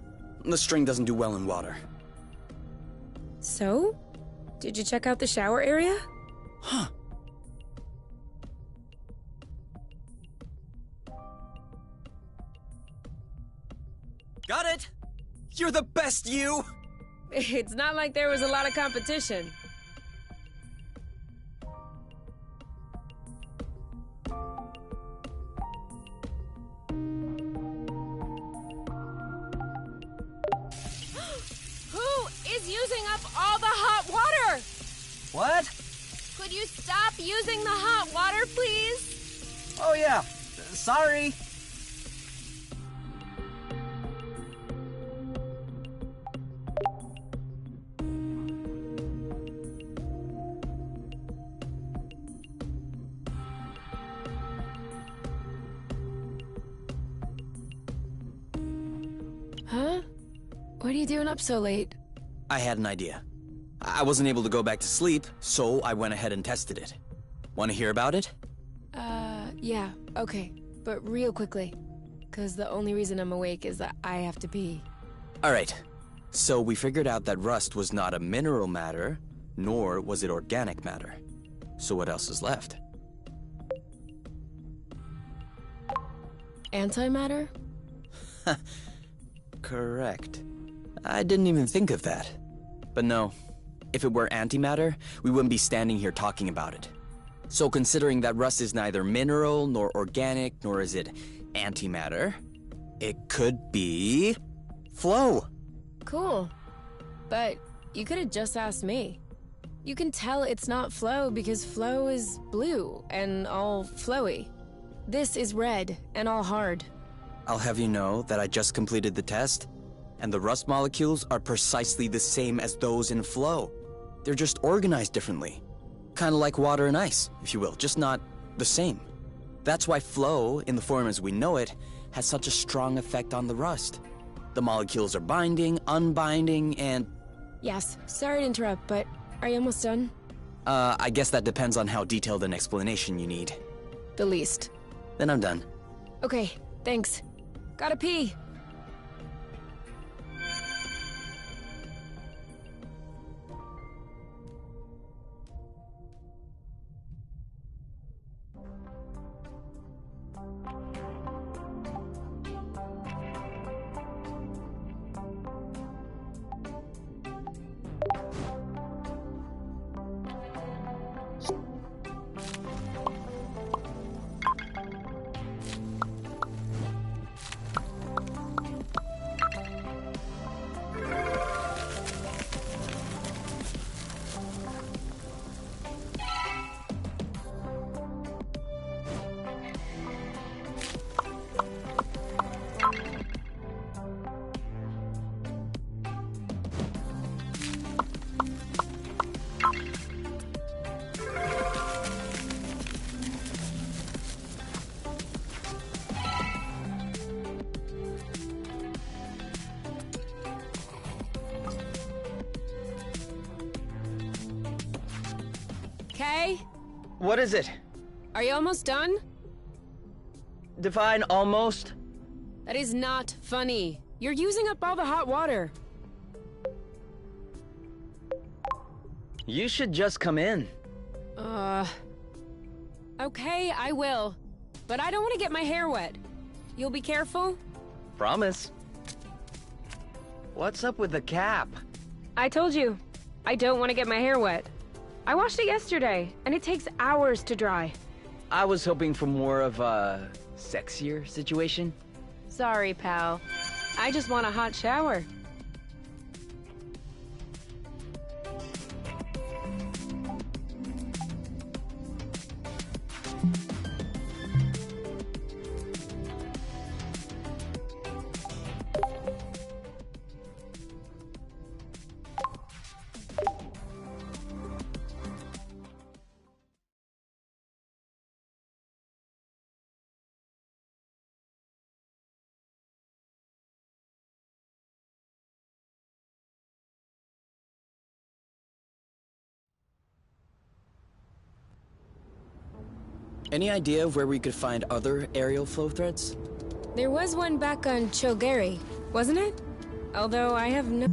The string doesn't do well in water. So? Did you check out the shower area? Huh. Got it! You're the best, you! It's not like there was a lot of competition. Who is using up all the hot water? What? Could you stop using the hot water, please? Oh, yeah. Sorry. Huh? What are you doing up so late? I had an idea. I wasn't able to go back to sleep, so I went ahead and tested it. Want to hear about it? Yeah, okay. But real quickly. 'Cause the only reason I'm awake is that I have to pee. Alright. So we figured out that rust was not a mineral matter, nor was it organic matter. So what else is left? Antimatter? Correct. I didn't even think of that. But no, if it were antimatter, we wouldn't be standing here talking about it. So considering that rust is neither mineral nor organic, nor is it antimatter, it could be flow. Cool. But you could have just asked me. You can tell it's not flow because flow is blue and all flowy. This is red and all hard. I'll have you know that I just completed the test, and the rust molecules are precisely the same as those in flow. They're just organized differently. Kind of like water and ice, if you will, just not the same. That's why flow, in the form as we know it, has such a strong effect on the rust. The molecules are binding, unbinding, and... Yes, sorry to interrupt, but are you almost done? I guess that depends on how detailed an explanation you need. The least. Then I'm done. Okay, thanks. Gotta pee. okay? What is it? Are you almost done? Define almost? That is not funny. You're using up all the hot water. You should just come in. Okay, I will. But I don't want to get my hair wet. You'll be careful? Promise. What's up with the cap? I told you, I don't want to get my hair wet. I washed it yesterday, and it takes hours to dry. I was hoping for more of a sexier situation. Sorry, pal. I just want a hot shower. Any idea of where we could find other aerial flow threads? There was one back on Chogari, wasn't it? Although I have no...